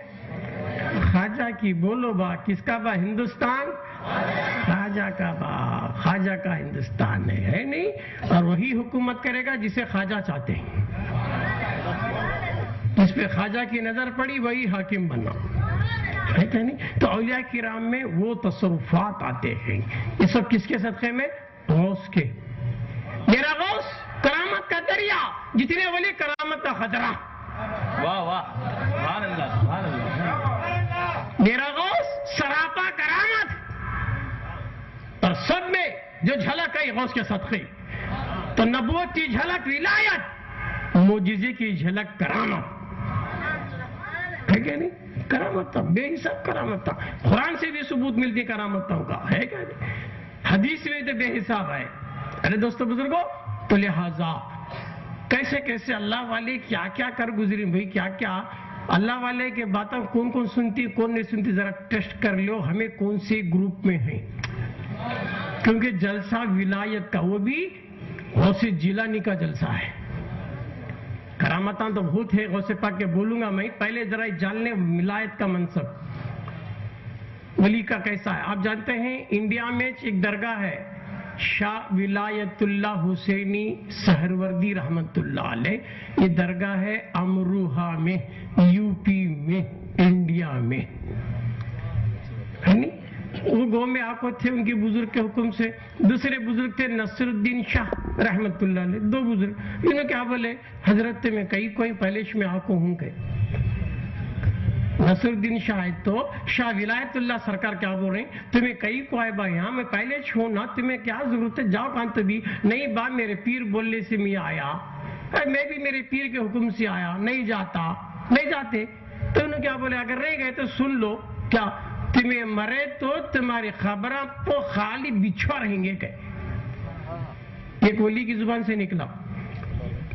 خواجہ کی. بولو با کس کا با ہندوستان؟ خواجہ کا با. خواجہ کا ہندوستان ہے نہیں. اور وہی حکومت کرے گا جسے خواجہ چاہتے ہیں. جس پہ خواجہ کی نظر پڑی وہی حاکم بنا ہے کہ نہیں. تو اولیاء کرام میں وہ تصرفات آتے ہیں. یہ سب کس کے صدقے میں؟ غوث کے. میرا غوث کرامت کا دریا، جتنے ولی کرامت کا خطرہ. واہ واہ سبحان اللہ سبحان اللہ. میرا غوث سراپا کرامت. اور سب میں جو جھلک ہے غوث کے صدقے. تو نبوت کی جھلک ولایت، معجزے کی جھلک کرامت ہے کہ نہیں. کرامت تھا، بے حساب کرامت تھا. قرآن سے بھی ثبوت ملتی کرامتوں کا ہے کہ نہیں. حدیث میں تو بے حساب ہے. ارے دوستو بزرگوں، تو لہذا کیسے کیسے اللہ والے کیا کیا کر گزری بھائی. کیا کیا اللہ والے کے باتیں کون کون سنتی کون نہیں سنتی. ذرا ٹیسٹ کر لو ہمیں کون سے گروپ میں ہیں. کیونکہ جلسہ ولایت کا وہ بھی غوث جیلانی کا جلسہ ہے. کرامتاں تو بہت ہے غوث پاک کے بولوں گا میں. پہلے ذرا جان لیں ولایت کا منصب ولی کا کیسا ہے. آپ جانتے ہیں انڈیا میں ایک درگاہ ہے شاہ ولایت اللہ حسینی سہروردی رحمت اللہ علیہ. یہ درگاہ ہے امروہہ میں، یو پی میں، انڈیا میں ہے نہیں. وہ گاؤں میں آپ تھے ان کے بزرگ کے حکم سے. دوسرے بزرگ تھے نصر الدین شاہ رحمت اللہ علیہ. دو بزرگ. انہوں کیا بولے، حضرت میں کئی کوئی پہلش میں آکو ہوں گے. نصر الدین شاہ تو شاہ ولایت اللہ سرکار کیا بول رہے ہیں، تمہیں کئی کو آئے با یہاں میں پہلے چھو نا، تمہیں کیا ضرورت ہے، جاؤ کہاں. تو بھی نہیں با میرے پیر بولنے سے میں آیا، میں بھی میرے پیر کے حکم سے آیا، نہیں جاتا نہیں جاتے. تو انہوں کیا بولے، اگر رہ گئے تو سن لو، کیا تمہیں مرے تو تمہاری خبریں تو خالی بچھوا رہیں گے. کہ ایک ولی کی زبان سے نکلا.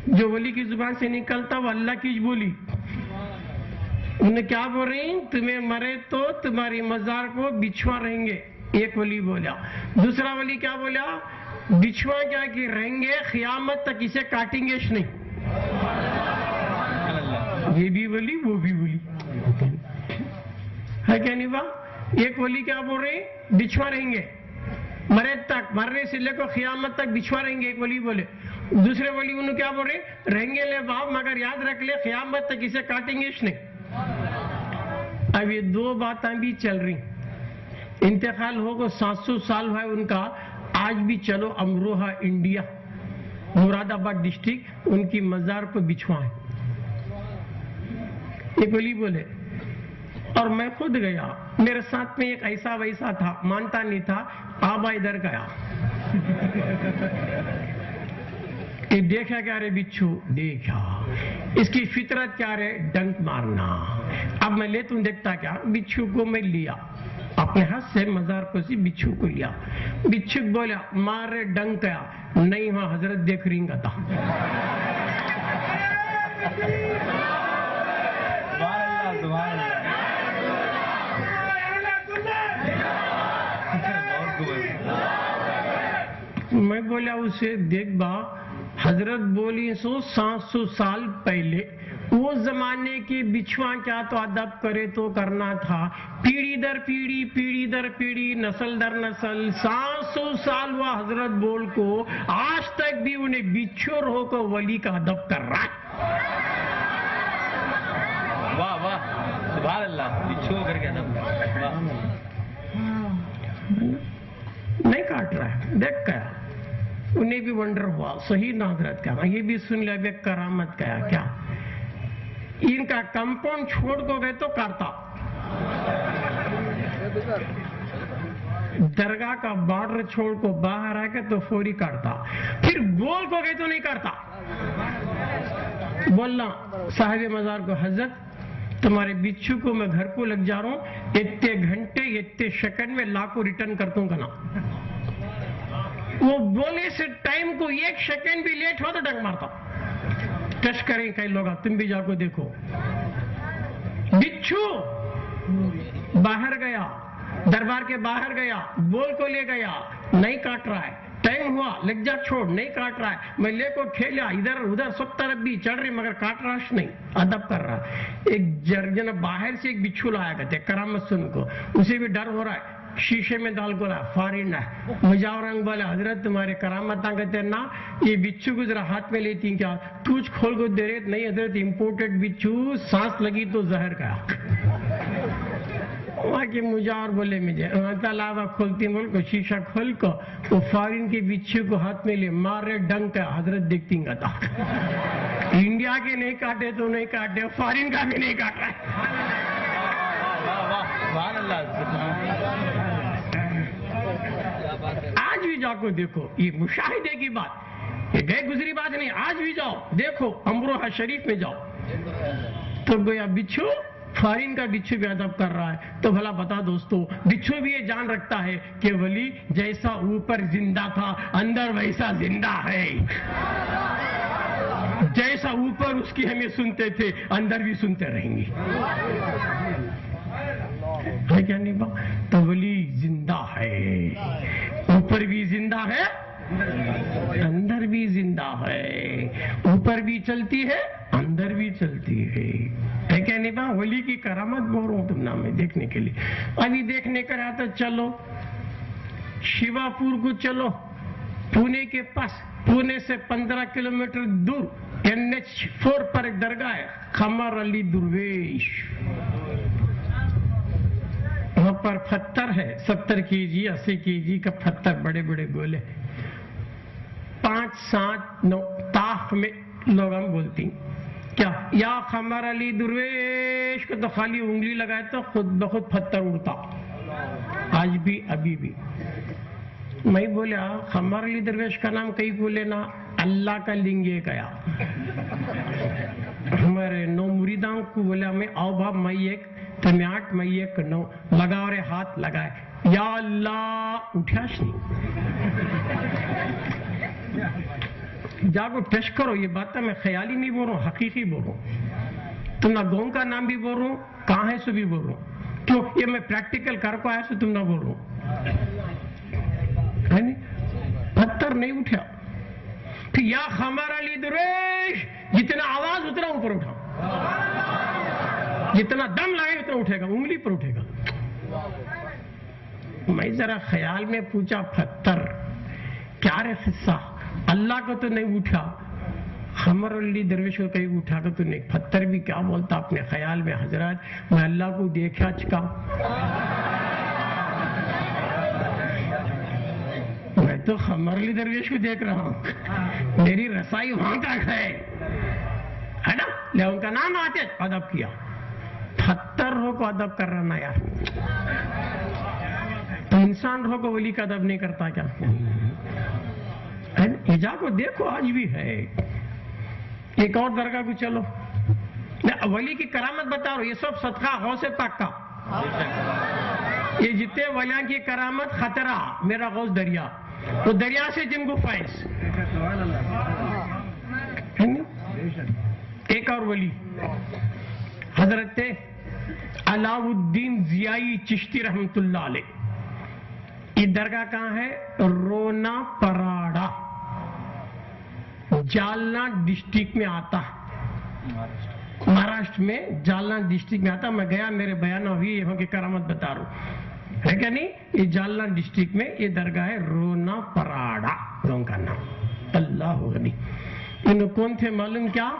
جو ولی کی زبان سے نکلتا وہ اللہ کی بولی. انہیں کیا بول رہی ہیں، تمہیں مرے تو تمہاری مزار کو بچھوا رہیں گے. ایک ولی بولا. دوسرا ولی کیا بولا، بچھوا کیا کہ رہیں گے قیامت تک اسے کاٹیں گے نہیں. یہ بھی ولی وہ بھی ولی ہے کہ نہیں با. ایک ولی کیا بول رہے ہیں، بچھوا رہیں گے مرے تک، مرنے سے لے کر قیامت تک بچھوا رہیں گے. ایک ولی بولے. دوسرے ولی انہوں کیا بول رہے ہیں، رہیں گے لے باپ مگر یاد رکھ لے قیامت تک اسے کاٹیں گے نہیں. اب یہ دو باتیں بھی چل رہی. انتقال ہو گئے 700 سال ہے ان کا. آج بھی چلو امروہہ انڈیا مراد آباد ڈسٹرکٹ ان کی مزار کو بچھوائیں. ایک ولی بولے اور میں خود گیا, میرے ساتھ میں ایک ایسا ویسا تھا, مانتا نہیں تھا, آبا ادھر گیا, یہ دیکھا کیا رے بچھو, دیکھا اس کی فطرت کیا رے, ڈنک مارنا. اب میں لیتا ہوں, دیکھتا کیا, بچھو کو میں لیا اپنے ہاتھ سے, مزار کو سی بچھو کو لیا, بچھو بولا مار رے ڈنک کیا, نہیں وہاں حضرت دیکھ رہی گا تھا. میں بولا اسے, دیکھ با حضرت بولی 700 سال پہلے وہ زمانے کے بچھوا کیا تو ادب کرے تو کرنا تھا, پیڑھی در پیڑھی, پیڑھی در پیڑھی, نسل در نسل, 700 سال وہ حضرت بول کو آج تک بھی انہیں بچھو ہو کو ولی کا ادب کر رہا ہے. واہ واہ سبحان اللہ, بچھو کر کے ادب نہیں کاٹ رہا ہے. دیکھ کیا انہیں بھی ونڈر ہوا, صحیح نہ حضرت کا, یہ بھی سن لیا بے کرامت کیا, کیا ان کا کمپاؤنڈ چھوڑ کو گئے تو کاٹتا, درگاہ کا بارڈر چھوڑ کو باہر آ کے تو فوری کاٹتا, پھر گول کو گئے تو نہیں کاٹتا. بولنا صاحب مزار کو, حضرت تمہارے بچھو کو میں گھر کو لگ جا رہا ہوں, اتنے گھنٹے اتنے سیکنڈ میں لا کو ریٹرن کرتا ہوں کنا. وہ بولے سے ٹائم کو 1 سیکنڈ بھی لیٹ ہو تو ڈنگ مارتا. ٹچ کریں کئی لوگ, تم بھی جا کو دیکھو, بچھو باہر گیا, دربار کے باہر گیا, بول کو لے گیا, نہیں کاٹ رہا ہے, ٹائم ہوا لگ جا چھوڑ, نہیں کاٹ رہا ہے, میں لے کو کھیلا ادھر ادھر 7 طرف بھی چڑھ رہی مگر کاٹ رہا نہیں, ادب کر رہا. ایک جرجن باہر سے ایک بچھو لایا کرتے, کرامت سن کو, اسے بھی ڈر ہو رہا ہے, شیشے میں ڈال کو رہا, فارن ہے, مجاورنگ بولا حضرت تمہارے کرامت کہتے نا, یہ بچھو کو ذرا ہاتھ میں لیتی ہیں کیا, تجھ کھول کو دے رہے, نہیں حضرت امپورٹڈ بچھو, سانس لگی تو زہر کا. وہاں کے مجاور بولے مجھے علاوہ کھولتی ملک کو شیشہ کھول کو, وہ فارن کے بچھو کو ہاتھ میں لے, مار رہے ڈنک کا, حضرت دیکھتی گا تھا. انڈیا کے نہیں کاٹے تو نہیں کاٹے, فارن کا بھی نہیں کاٹ رہا. آج بھی جا کو دیکھو, یہ مشاہدے کی بات, یہ گئے گزری بات نہیں, آج بھی جاؤ دیکھو, امروہہ شریف میں جاؤ تو گویا بچھو, فارن کا بچھو بھی ادب کر رہا ہے. تو بھلا بتا دوستو, بچھو بھی یہ جان رکھتا ہے کہ ولی جیسا اوپر زندہ تھا اندر ویسا زندہ ہے, جیسا اوپر اس کی ہمیں سنتے تھے اندر بھی سنتے رہیں گے. ہے کیا نہیں با, تو ولی زندہ ہے, اوپر بھی زندہ ہے اندر بھی زندہ ہے, اوپر بھی چلتی ہے اندر بھی چلتی ہے. کیا نہیں با, ولی کی کرامت بول رہا ہوں تم نام میں دیکھنے کے لیے. ابھی دیکھنے کا رہا تو چلو شیوا پور کو, چلو پونے کے پاس, پونے سے 15 کلومیٹر دور NH4 پر ایک درگاہ ہے, قمر علی درویش. وہاں پر پتھر ہے 70 kg 80 kg کا پتھر, بڑے بڑے گولے, 5 7 9 تاخ میں لوگ ہم بولتی ہیں کیا, یا قمر علی درویش کو تو خالی انگلی لگائے تو خود بخود پتھر اڑتا, آج بھی ابھی بھی. میں بولا قمر علی درویش کا نام کئی کو لینا, اللہ کا لنگے گیا. ہمارے 9 مریداں کو بولا میں آؤ بھا میں ایک تمہیں 8 میں ایک 9 لگا اور ہاتھ لگائے, یا اللہ اٹھاش نہیں. جاگو ٹچ کرو, یہ بات میں خیالی نہیں بول رہا ہوں, حقیقی بول رہا ہوں. تم نہ گاؤں کا نام بھی بول رہا ہوں, کہاں ہے سو بھی بول رہا ہوں, کیوں یہ میں پریکٹیکل کر کو آیا سو تم نہ بول رہا ہوں. پتھر نہیں اٹھا, پھر یا قمر علی درویش, جتنا آواز اتنا اوپر اٹھا, جتنا دم لگے اتنا اٹھے گا, انگلی پر اٹھے گا. میں ذرا خیال میں پوچھا پتھر کیا رے قصہ, اللہ کو تو نہیں اٹھا, قمر علی درویش کو کہیں اٹھا کر تو نہیں. پتھر بھی کیا بولتا اپنے خیال میں, حضرات میں اللہ کو دیکھا چکا, میں تو قمر علی درویش کو دیکھ رہا ہوں, میری رسائی وہاں تک ہے نا. لے ان کا نام آتے ادب کیا, رہو کو ادب کر رہا نا یار، تو انسان رہو کو ولی کا ادب نہیں کرتا کیا؟ ایجا کو دیکھو آج بھی ہے. ایک اور درگاہ کو چلو، میں ولی کی کرامت بتا رہا ہوں، یہ سب صدقہ غوث پاک کا. یہ جتنے ولیاں کی کرامت خطرہ میرا غوث دریا، وہ دریا سے جن کو فائز. ایک اور ولی حضرت علاء الدین ضیائی چشتی رحمت اللہ علیہ. یہ درگاہ کہاں ہے؟ رونا پراڑا، جالنا ڈسٹرکٹ میں آتا ہے، مہاراشٹر میں جالنا ڈسٹرکٹ میں آتا. میں گیا، میرے بیان ہوئی، یہاں کی کرامت بتا رہا ہوں، ہے کیا نہیں؟ یہ جالنا ڈسٹرکٹ میں یہ درگاہ ہے رونا پراڑا گاؤں کا نام. اللہ غنی. انہوں کون تھے معلوم کیا؟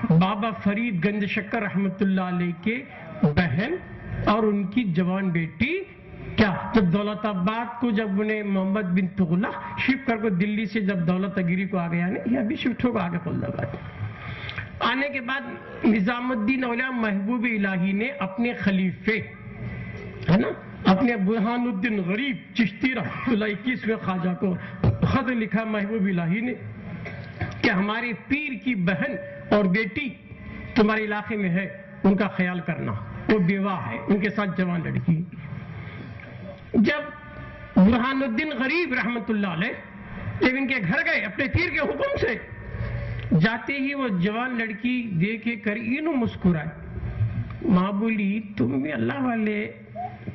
بابا فرید گنج شکر رحمت اللہ علیہ کے بہن اور ان کی جوان بیٹی. کیا جب دولت آباد کو جب انہیں محمد بن تغلق شفٹ کر کو دلی سے جب دولت گیری کو آ گیا نا، یہ ابھی شفٹ ہوگا آگے فیض آباد آنے کے بعد نظام الدین اولیاء محبوب الہی نے اپنے خلیفے ہے نا، اپنے برہان الدین غریب چشتی رحمۃ اللہ 21ویں خواجہ کو خط لکھا محبوب الہی نے کہ ہمارے پیر کی بہن اور بیٹی تمہارے علاقے میں ہے، ان کا خیال کرنا، وہ بیوہ ہے، ان کے ساتھ جوان لڑکی. جب برہان الدین غریب رحمت اللہ علیہ جب ان کے گھر گئے اپنے پیر کے حکم سے، جاتے ہی وہ جوان لڑکی دیکھے کر انہوں مسکرائے. ماں بولی تم بھی اللہ والے،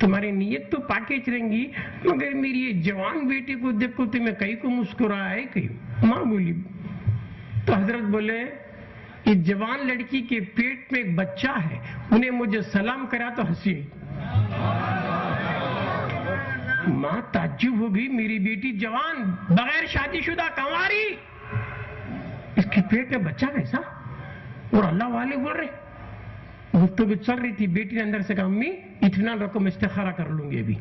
تمہاری نیت تو پاکیج رہیں گی، مگر میری یہ جوان بیٹی کو دیکھو تمہیں کئی کو مسکرائے کئی. ماں بولی تو حضرت بولے یہ جوان لڑکی کے پیٹ میں ایک بچہ ہے، انہیں مجھے سلام کرا تو ہنسی. ماں تعجب ہو گئی، میری بیٹی جوان بغیر شادی شدہ کنواری، اس کے پیٹ میں بچہ کیسا؟ اور اللہ والے بول رہے. گفتگو چل رہی تھی، بیٹی نے اندر سے کہا امی اطمینان رکھو میں استخارہ کر لوں گی. ابھی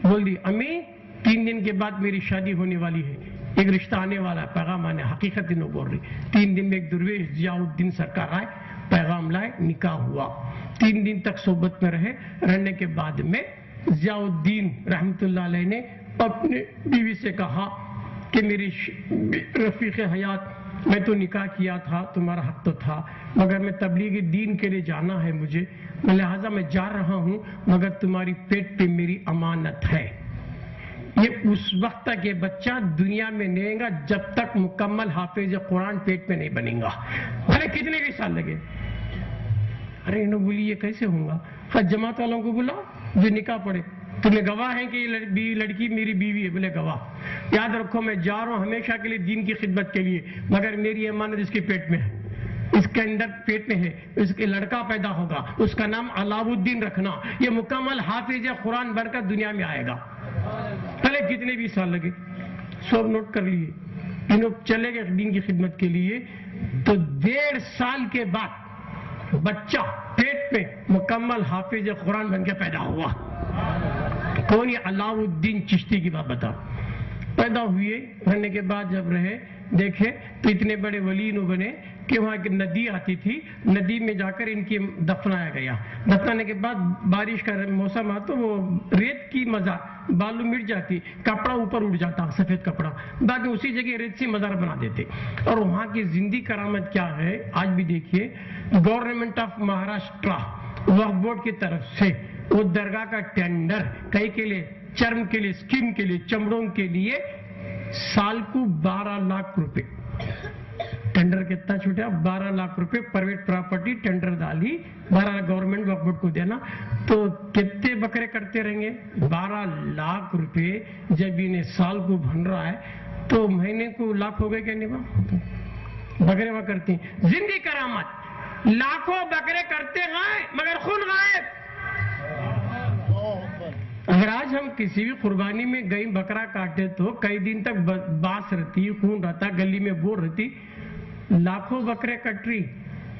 بول دی امی 3 دن کے بعد میری شادی ہونے والی ہے، ایک رشتہ آنے والا ہے، پیغام آنے. حقیقت انہوں بول رہی. 3 دن میں ایک درویش ضیاء الدین سرکار آئے، پیغام لائے، نکاح ہوا. 3 دن تک صحبت میں رہنے کے بعد میں ضیاء الدین رحمت اللہ علیہ نے اپنے بیوی سے کہا کہ میری رفیق حیات، میں تو نکاح کیا تھا، تمہارا حق تو تھا، مگر میں تبلیغ دین کے لیے جانا ہے مجھے، لہٰذا میں جا رہا ہوں، مگر تمہاری پیٹ پہ میری امانت ہے. یہ اس وقت تک یہ بچہ دنیا میں نہیں آئے گا جب تک مکمل حافظ قرآن پیٹ میں نہیں بنے گا، بھلے کتنے بھی سال لگے. ارے انہوں بولی یہ کیسے ہوگا؟ جماعت والوں کو بلا جو نکاح پڑے، تمہیں گواہ ہیں کہ یہ لڑکی میری بیوی ہے؟ بولے گواہ. یاد رکھو میں جا رہا ہوں ہمیشہ کے لیے دین کی خدمت کے لیے، مگر میری امانت اس کے پیٹ میں ہے، اس کے اندر پیٹ میں ہے، اس کے لڑکا پیدا ہوگا، اس کا نام علاء الدین رکھنا، یہ مکمل حافظ قرآن بن کر دنیا میں آئے گا، پہلے کتنے بھی سال لگے. سب نوٹ کر لیے. انہوں چلے گئے دین کی خدمت کے لیے، تو 1.5 سال کے بعد بچہ پیٹ میں مکمل حافظ قرآن بن کے پیدا ہوا. کون؟ یہ علاء الدین چشتی کی بات بتا. پیدا ہوئے، رہنے کے بعد جب رہے دیکھے تو اتنے بڑے ولی انہوں بنے کہ وہاں ایک ندی آتی تھی، ندی میں جا کر ان کی دفنایا گیا. دفنانے کے بعد بارش کا موسم آتا تو وہ ریت کی مزار، بالو مٹ جاتی، کپڑا اوپر اٹھ جاتا، سفید کپڑا، بعد میں اسی جگہ ریت سے مزار بنا دیتے. اور وہاں کی زندگی کرامت کیا ہے آج بھی دیکھیے. گورنمنٹ آف مہاراشٹرا وقف بورڈ کی طرف سے وہ درگاہ کا ٹینڈر کئی کے لیے، چرم کے لیے، اسکن کے لیے، چمڑوں کے لیے سال کو 12 لاکھ روپے. ٹینڈر کتنا چھوٹا؟ 12 لاکھ روپے پرائیویٹ پراپرٹی ٹینڈر ڈالی، 12 گورنمنٹ وقف بورڈ کو دینا. تو کتنے بکرے کرتے رہیں گے؟ 12 لاکھ روپے جب انہیں سال کو بن رہا ہے تو مہینے کو لاکھ ہو گئے کیا نہیں؟ بکرے وہاں کرتے ہیں. زندگی کرامت، لاکھوں بکرے کرتے ہیں مگر خون غائب. اگر آج ہم کسی بھی قربانی میں گئی بکرا کاٹے تو کئی دن تک باس رہتی، خون رہتا، گلی میں بور رہتی. لاکھوں بکرے کٹ رہی،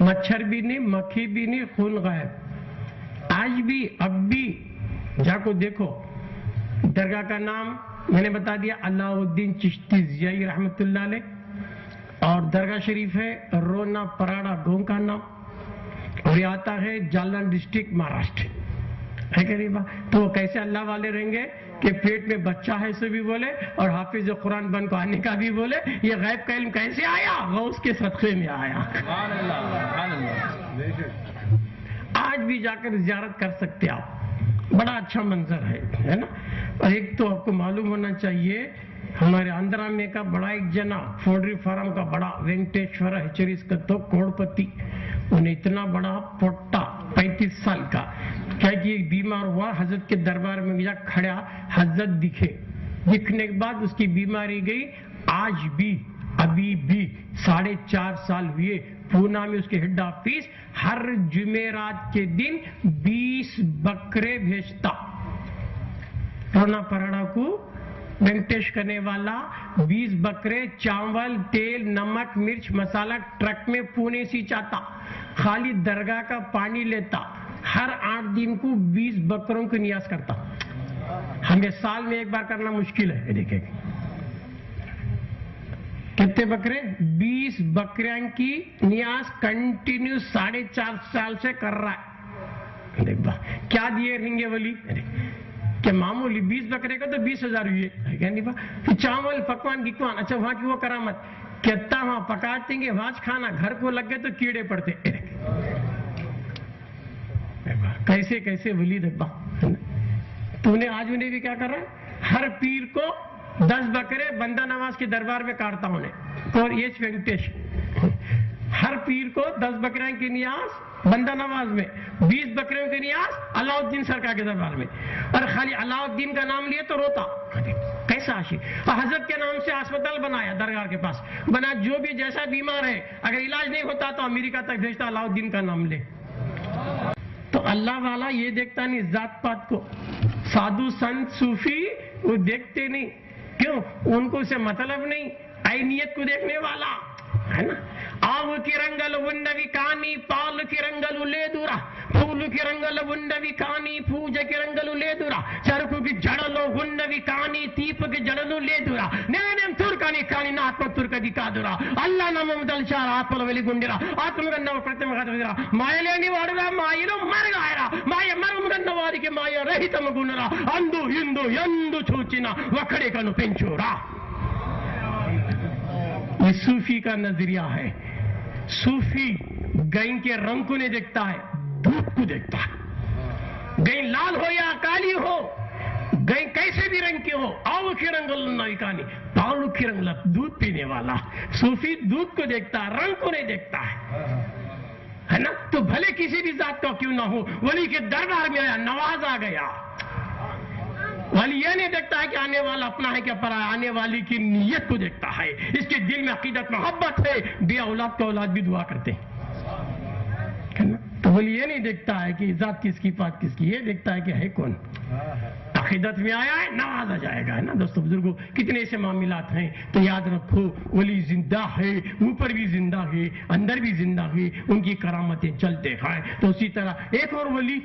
مچھر بھی نہیں، مکھی بھی نہیں، خون غائب. آج بھی اب بھی جا کو دیکھو. درگاہ کا نام میں نے بتا دیا علاء الدین چشتی ضیائی رحمت اللہ علیہ، اور درگاہ شریف ہے رونا پراڑا گاؤں کا نام. اور یہ آتا ہے جالن ڈسٹرکٹ مہاراشٹر ہے کہ نہیں بات. تو وہ کیسے اللہ والے رہیں گے کہ پیٹ میں بچہ ہے سے بھی بولے اور حافظ قرآن بن کو آنے کا بھی بولے. یہ غیب کا علم کیسے آیا؟ غوث کے صدقے میں آیا. سبحان اللہ سبحان اللہ. آج بھی جا کر زیارت کر سکتے آپ، بڑا اچھا منظر ہے نا. اور ایک تو آپ کو معلوم ہونا چاہیے ہمارے آندھرا میں کا بڑا ایک جنا پولٹری فارم کا بڑا وینکٹیشور ہچریس کا تو کروڑپتی، انہیں اتنا بڑا پوٹا 35 سال کا کیا کہ ایک بیمار ہوا، حضرت کے دربار میں جا کھڑا، حضرت دکھنے کے بعد اس کی بیماری گئی. آج بھی ابھی بھی 4.5 سال ہوئے پونا میں اس کے ہیڈ آفس ہر جمعرات کے دن 20 بکرے بھیجتا. رونا پراڑا کو وینکٹیش کرنے والا 20 بکرے چاول تیل نمک مرچ مسالہ ٹرک میں پونے سے چاہتا، خالی درگاہ کا پانی لیتا، ہر 8 دن کو 20 بکروں کی نیاز کرتا. ہمیں سال میں ایک بار کرنا مشکل ہے. دیکھیں کتنے بکرے؟ 20 بکریاں کی نیاز کنٹینیو 4.5 سال سے کر رہا ہے. دیکھ با کیا دیے رہیں گے ولی کہ معمولی 20 بکرے کا تو 20,000 ہوئے. پھر چاول پکوان گکوان، اچھا وہاں کی وہ کرامت کہتا وہاں پکاتے گے وہاں کھانا گھر کو لگ گئے تو کیڑے پڑتے. کیسے کیسے ولی دبا. تو نے آج انہیں بھی کیا کر رہا ہے؟ ہر پیر کو 10 بکرے بندہ نواز کے دربار میں کاٹتا انہیں اور یہ وینکٹیش. ہر پیر کو 10 بکریاں کی نیاز بندہ نواز میں، 20 بکریوں کی نیاز علاؤ الدین سرکار کے دربار میں. اور خالی علاؤ الدین کا نام لیے تو روتا. کیسا عاشق. حضرت کے نام سے ہسپتال بنایا درگاہ کے پاس بنا، جو بھی جیسا بیمار ہے اگر علاج نہیں ہوتا تو امریکہ تک بھیجتا، علاؤ الدین کا نام لے. تو اللہ والا یہ دیکھتا نہیں ذات پات کو. سادھو سنت صوفی وہ دیکھتے نہیں. کیوں؟ ان کو اسے مطلب نہیں، عینیت کو دیکھنے والا ہے نا. آو کی رنگل ونوی کانی پال کی رنگل لے دورا پھول کی رنگل ونوی کانی پوجا کی رنگل لے دورا چرکو کی جڑلو ونوی کانی تیپ کی جڑلو لے دورا نینم ترکانی کانی ناتم ترکدی کا دورا اللہ نام مدل چار آتمل ولی گنڈرا آتم گنڈا پرتم غدرا مایلینی واردا مایلو مرگائرا مایا مرم گنڈا واری کے مایا رہتم گنرا اندو ہندو یندو چھوچنا وکھڑے کنو پنچورا. یہ صوفی کا نظریہ ہے. صوفی گائیں کے رنگ کو نہیں دیکھتا ہے، دودھ کو دیکھتا ہے. گائیں لال ہو یا کالی ہو، گائیں کیسے بھی رنگ کی ہو، آو کی رنگ کانی پاؤ کی رنگ دودھ پینے والا. صوفی دودھ کو دیکھتا ہے، رنگ کو نہیں دیکھتا ہے نا. تو بھلے کسی بھی ذات کا کیوں نہ ہو، ولی کے دربار میں آیا نواز آ گیا. ولی یہ نہیں دیکھتا ہے کہ آنے والا اپنا ہے کیا پرا، آنے والی کی نیت کو دیکھتا ہے. اس کے دل میں عقیدت محبت ہے. بے اولاد کا اولاد بھی دعا کرتے ہیں. تو ولی یہ نہیں دیکھتا ہے کہ ذات کس کی بات کس کی، یہ دیکھتا ہے کہ ہے کون. عقیدت میں آیا ہے نواز آ جائے گا. ہے نا دوستو بزرگوں، کتنے ایسے معاملات ہیں. تو یاد رکھو ولی زندہ ہے، اوپر بھی زندہ ہے اندر بھی زندہ ہے، ان کی کرامتیں چلتے ہیں. تو اسی طرح ایک اور ولی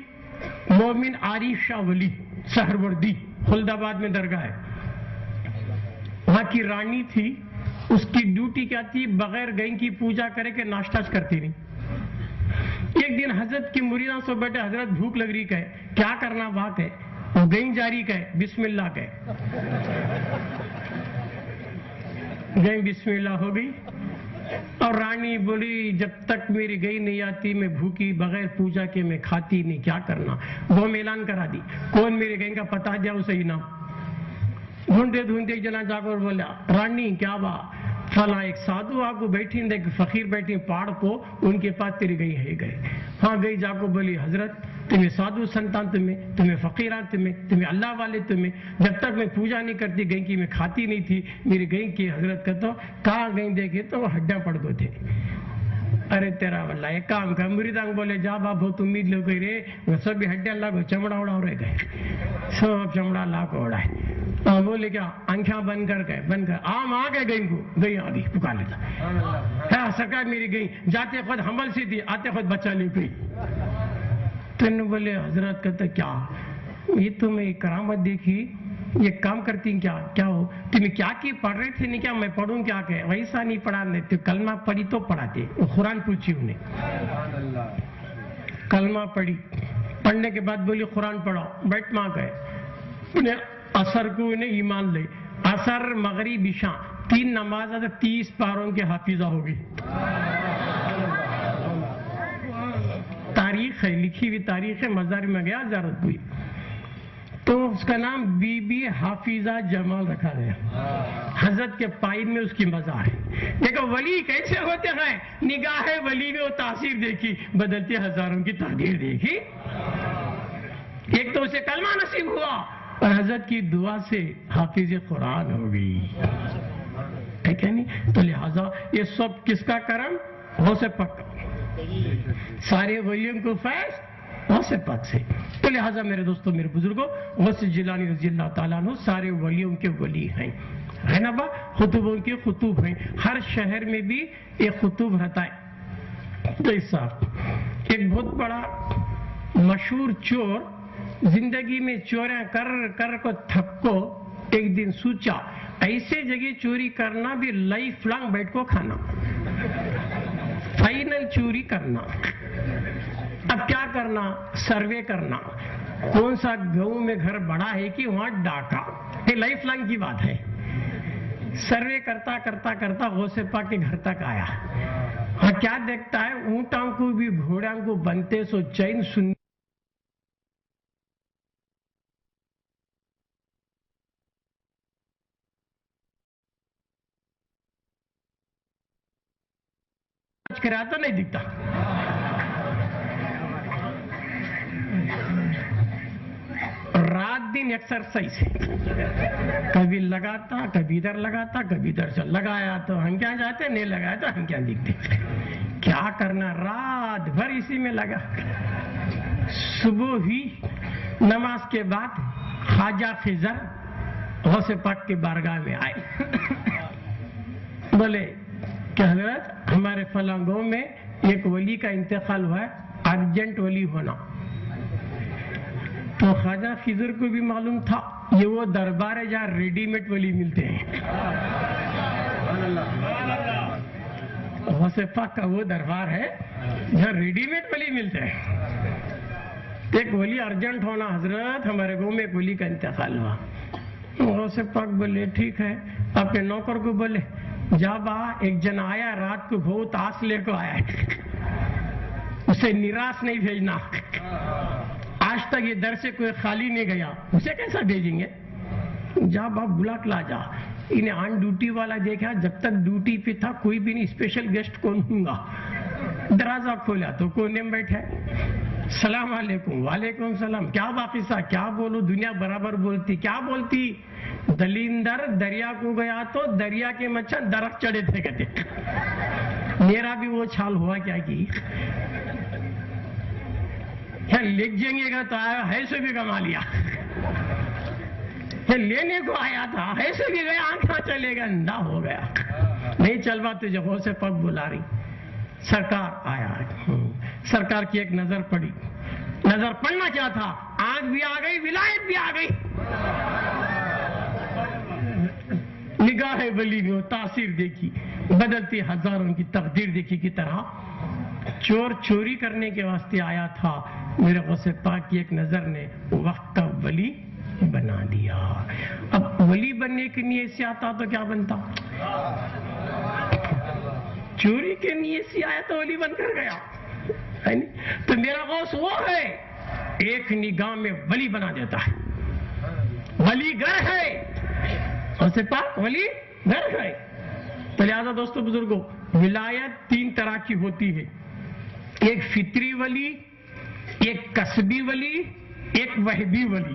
مومن عارف شاہ ولی سہروردی خلد آباد میں درگاہ ہے. وہاں کی رانی تھی، اس کی ڈیوٹی کیا تھی؟ بغیر گائیں کی پوجا کرے کہ ناشتہ کرتی نہیں. ایک دن حضرت کی مریدان سے بیٹھے، حضرت بھوک لگ رہی کہے کیا کرنا واقع ہے، وہ گائیں جاری کہے بسم اللہ کہے. گائیں بسم اللہ ہو گئی اور رانی بولی جب تک میری گئی نہیں آتی میں بھوکی بغیر پوجا کے میں کھاتی نہیں. کیا کرنا؟ وہ اعلان کرا دی کون میرے گائیں کا پتا دیا اسے ہی نام. ڈھونڈتے ڈھونڈتے جنا جا کر بولا رانی کیا بات، فلاں ایک سادھو آپ کو بیٹھی ایک فقیر بیٹھی پہاڑ کو، ان کے پاس تیری گئی ہے. گئے ہاں گئی جا کو بولی حضرت تمہیں سادھو سنتان تمہیں فقیران تمہیں اللہ والے تمہیں، جب تک میں پوجا نہیں کرتی گئیں کی میں کھاتی نہیں تھی. میری گئیں کی حضرت کہتا کہاں گئیں دیکھے تو وہ ہڈیاں پڑ گئے تھے. ارے تیرا واللہ ایک کام کر. مریدان بولے جا با بہت امید لو گئی رے، وہ سب بھی ہڈیاں لاگو چمڑا اڑا رہ گئے، سب چمڑا لا کو اڑائے. بولے کیا آنکھاں بند کر گئے، بند کر آم آ گئے گئیں کو، گئی آ گئی پکار لیتا. ہاں سرکار میری گئی جاتے خود حمل سی تھی، آتے خود بچہ لے گئی. تو انہوں بولے حضرت کہتا کیا یہ تمہیں کرامت دیکھی، یہ کام کرتی کیا ہو تمہیں کیا کی پڑھ رہے تھے نہیں کیا میں پڑھوں کیا کہ ویسا نہیں پڑھا نہیں تو کلمہ پڑھی تو پڑھاتے. قرآن پوچھی انہیں کلمہ پڑھی، پڑھنے کے بعد بولی قرآن پڑھو، بیٹھ ماں گئے، انہیں اثر کو انہیں ایمان لے، اثر مغرب عشاء 3 نماز 30 پاروں کے حافظہ ہوگی. تاریخ ہے، لکھی ہوئی تاریخ ہے، مزار میں گیا زیارت ہوئی تو اس کا نام بی بی حافظہ جمال رکھا گیا. حضرت کے پائن میں اس کی مزار ہے. دیکھو ولی کیسے ہوتے ہیں، نگاہ ولی میں وہ تاثیر دیکھی، بدلتے ہزاروں کی تقدیر دیکھی. ایک تو اسے کلمہ نصیب ہوا اور حضرت کی دعا سے حافظ قرآن ہو گئی. ٹھیک ہے نہیں؟ تو لہذا یہ سب کس کا کرم؟ غوث پاک کا. سارے ولیوں کو فیض غوث پاک سے. تو لہذا میرے دوستوں، میرے بزرگوں، غوث جیلانی رضی اللہ تعالیٰ عنہ سارے ولیوں کے ولی ہیں، ہے نا با؟ خطوبوں کے خطوب ہیں. ہر شہر میں بھی ایک خطوب رہتا ہے. تو اس ساتھ ایک بہت بڑا مشہور چور زندگی میں چوریاں کر کر کو تھک کو ایک دن سوچا ایسے جگہ چوری کرنا بھی لائف لانگ بیٹھ کو کھانا، فائنل چوری کرنا. اب کیا کرنا؟ سروے کرنا، کون سا گاؤں میں گھر بڑا ہے کہ وہاں ڈاکا. یہ لائف لانگ کی بات ہے. سروے کرتا کرتا کرتا غوث پاک کے گھر تک آیا. ہاں کیا دیکھتا ہے؟ اونٹوں کو بھی گھوڑوں کو بنتے سو چین سن کرا تو نہیں دکھتا. رات دن ایکسرسائز ہے، کبھی لگاتا، کبھی ادھر لگاتا، کبھی ادھر سے لگایا تو ہم کیا جاتے، نہیں لگایا تو ہم کیا دکھتے. کیا کرنا، رات بھر اسی میں لگا. صبح ہی نماز کے بعد خواجہ خضر غوث پاک کے بارگاہ میں آئے. بولے کہ حضرت ہمارے فلاں گاؤں میں ایک ولی کا انتقال ہوا ہے، ارجنٹ ولی ہونا. تو خواجہ خضر کو بھی معلوم تھا یہ وہ دربار ہے جہاں ریڈی میڈ ولی ملتے ہیں. غوث پاک کا وہ دربار ہے جہاں ریڈی میڈ ولی ملتے ہیں. ایک ولی ارجنٹ ہونا، حضرت ہمارے گاؤں میں ایک ولی کا انتقال ہوا. غوث پاک بولے ٹھیک ہے. اپنے نوکر کو بولے جا با، ایک جن آیا رات کو بہت آس لے کو آیا ہے، اسے نراش نہیں بھیجنا. آج تک یہ در سے کوئی خالی نہیں گیا، اسے کیسا بھیجیں گے؟ جا با بلا کے لا جا. انہیں آن ڈیوٹی والا دیکھا، جب تک ڈیوٹی پہ تھا کوئی بھی نہیں، اسپیشل گیسٹ کون ہوں گا. دروازہ کھولا تو کونے میں بیٹھے. السلام علیکم. وعلیکم السلام. کیا باقی سا، کیا بولو، دنیا برابر بولتی. کیا بولتی؟ دلیندر دریا کو گیا تو دریا کے مچھر درخت چڑھے تھے کہتے. میرا بھی وہ چھال ہوا کیا کی لکھ جائیں گا تو آیا ہے سو بھی کما لیا. لینے کو آیا تھا ہے سو بھی گیا، آنکھاں چلے گا، اندھا ہو گیا. نہیں چل بات تجھے غوث پاک بلا رہی. سرکار آیا. سرکار کی ایک نظر پڑی. نظر پڑنا کیا تھا؟ آنکھ بھی آ گئی، ولایت بھی آ گئی. نگاہ ولی میں تاثیر دیکھی، بدلتی ہزاروں کی تقدیر دیکھی کی طرح. چور چوری کرنے کے واسطے آیا تھا، میرے غوث پاک کی ایک نظر نے وقت کا ولی بنا دیا. اب ولی بننے کی نیت سے آتا تو کیا بنتا؟ چوری کے نیت سے آیا تو ولی بن کر گیا. تو میرا غوث وہ ہے ایک نگاہ میں ولی بنا دیتا ہے. ولی گھر ہے، غوث پاک ولی گھر ہے. تو لہذا دوستو بزرگوں، ولایت 3 طرح کی ہوتی ہے. ایک فطری ولی، ایک کسبی ولی، ایک وہبی ولی.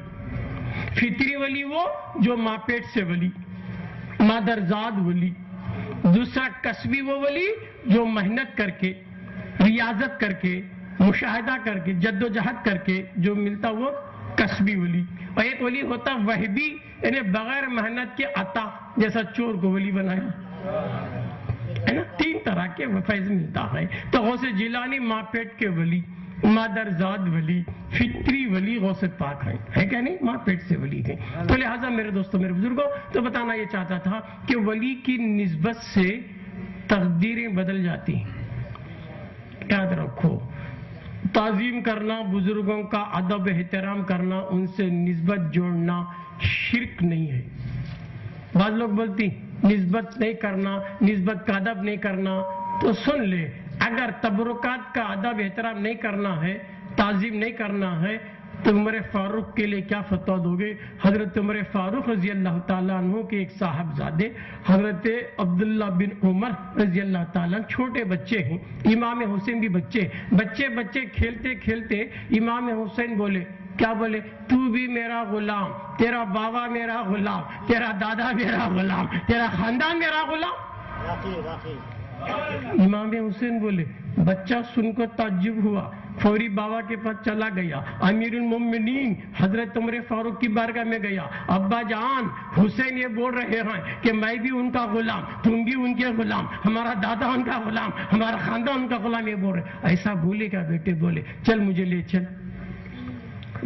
فطری ولی وہ جو ماں پیٹ سے ولی، مادرزاد ولی. دوسرا کسبی وہ ولی جو محنت کر کے، ریاضت کر کے، مشاہدہ کر کے، جد و جہد کر کے جو ملتا وہ کسبی ولی. اور ایک ولی ہوتا وہبی، یعنی بغیر محنت کے عطا، جیسا چور کو ولی بنایا ہے نا. 3 طرح کے فیض ملتا ہے. تو غوث جیلانی ماں پیٹ کے ولی، مادرزاد ولی، فطری ولی غوث پاک ہے کہ نہیں؟ ماں پیٹ سے ولی ہیں. تو لہٰذا میرے دوستوں، میرے بزرگوں، تو بتانا یہ چاہتا تھا کہ ولی کی نسبت سے تقدیریں بدل جاتی ہیں. یاد رکھو، تعظیم کرنا، بزرگوں کا ادب احترام کرنا، ان سے نسبت جوڑنا شرک نہیں ہے. بعض لوگ بولتی نسبت نہیں کرنا، نسبت کا ادب نہیں کرنا. تو سن لے، اگر تبرکات کا ادب احترام نہیں کرنا ہے، تعظیم نہیں کرنا ہے، تو عمر فاروق کے لیے کیا فتویٰ دو گے؟ حضرت عمر فاروق رضی اللہ تعالیٰ عنہ کے ایک صاحبزادے حضرت عبداللہ بن عمر رضی اللہ تعالیٰ چھوٹے بچے ہیں، امام حسین بھی بچے کھیلتے کھیلتے امام حسین بولے، کیا بولے؟ تو بھی میرا غلام، تیرا بابا میرا غلام، تیرا دادا میرا غلام، تیرا خاندان میرا غلام. امام حسین بولے، بچہ سن کو تعجب ہوا، فوری بابا کے پاس چلا گیا، امیر المومنین حضرت عمر فاروق کی بارگاہ میں گیا، ابا جان حسین یہ بول رہے ہیں کہ میں بھی ان کا غلام، تم بھی ان کے غلام، ہمارا دادا ان کا غلام، ہمارا خاندان ان کا غلام، یہ بول رہے. ایسا بولے کیا بیٹے؟ بولے چل مجھے لے چل.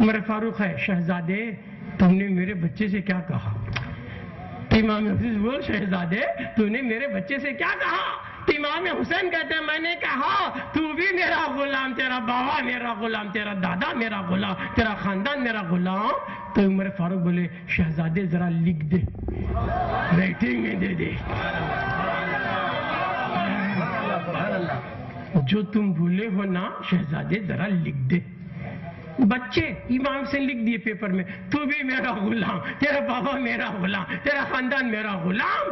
عمر فاروق ہے، شہزادے تم نے میرے بچے سے کیا کہا؟ امام حسین بول، شہزادے تو نے میرے بچے سے کیا کہا؟ تو امام حسین کہتے ہیں، میں نے کہا تو بھی میرا غلام، تیرا بابا میرا غلام، تیرا دادا میرا غلام، تیرا خاندان میرا غلام. تو عمر فاروق بولے، شہزادے ذرا لکھ دے، رائٹنگ میں دے دے، جو تم بھولے ہو نا شہزادے ذرا لکھ دے. بچے امام سے لکھ دیے پیپر میں، تو بھی میرا غلام، تیرا بابا میرا غلام، تیرا خاندان میرا غلام.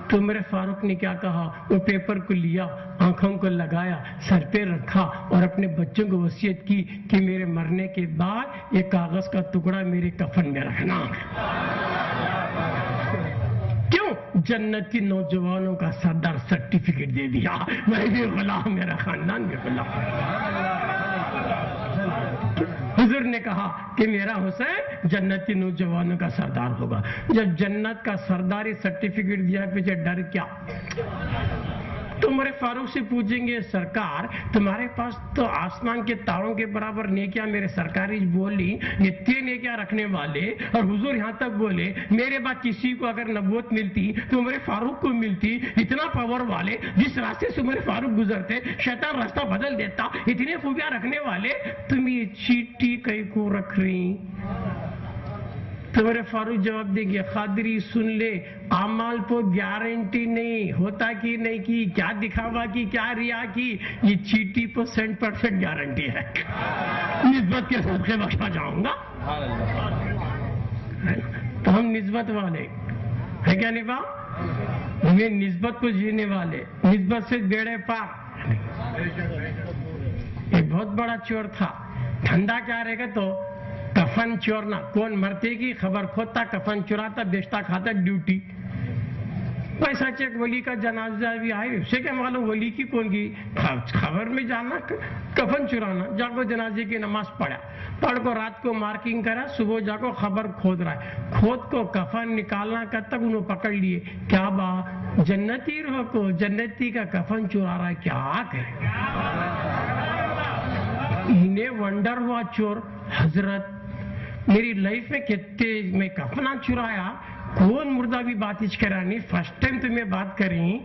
تو عمر فاروق نے کیا کہا؟ وہ پیپر کو لیا، آنکھوں کو لگایا، سر پہ رکھا اور اپنے بچوں کو وصیت کی کہ میرے مرنے کے بعد یہ کاغذ کا ٹکڑا میرے کفن میں رکھنا. کیوں؟ جنتی نوجوانوں کا سردار سرٹیفکیٹ دے دیا، میں بھی غلام، میرا خاندان بھی غلام. حضور نے کہا کہ میرا حسین جنتی نوجوانوں کا سردار ہوگا. جب جنت کا سرداری سرٹیفکیٹ دیا، پیچھے ڈر کیا؟ تو عمر فاروق سے پوچھیں گے، سرکار تمہارے پاس تو آسمان کے تاروں کے برابر نیکیاں، میرے سرکاری بولی اتنے نیکیاں رکھنے والے، اور حضور یہاں تک بولے میرے بعد کسی کو اگر نبوت ملتی تو عمر فاروق کو ملتی. اتنا پاور والے، جس راستے سے عمر فاروق گزرتے شیطان راستہ بدل دیتا، اتنے خوبیاں رکھنے والے، تم یہ چیٹی کئی کو رکھ رہی؟ تو عمر فاروق جواب دے گیا، قادری سن لے، اعمال کو گارنٹی نہیں ہوتا کہ نہیں کی، کیا دکھاوا کی، کیا ریا کی، یہ چیٹی % گارنٹی ہے. نسبت کے صدقے بخشا جاؤں گا. تو ہم نسبت والے ہے کیا نہیں با؟ ہمیں نسبت کو جینے والے، نسبت سے بیڑے پار. ایک بہت بڑا چور تھا، دھندا کیا رہے گا؟ تو کفن چورنا، کون مرتے کی خبر کھوتا، کفن چراتا، بیچتا کھاتا، ڈیوٹی. پیسہ چیک، ولی کا جنازہ بھی آئے، اسے کیا معلوم ولی کی کون کی خبر میں جانا، کفن چرانا. جا کو جنازے کی نماز پڑھ کو رات کو مارکنگ کرا، صبح جا کو خبر کھود رہا ہے، کھود کو کفن نکالنا کب تک انہوں پکڑ لیے. کیا با جنتی رو کو جنتی کا کفن چرا رہا ہے، کیا کرے؟ انہیں ونڈر ہوا چور، حضرت میری لائف میں کتنے میں کفنا چرایا، کون مردہ بھی بات اچ کرانی، فرسٹ ٹائم تمہیں بات کریں،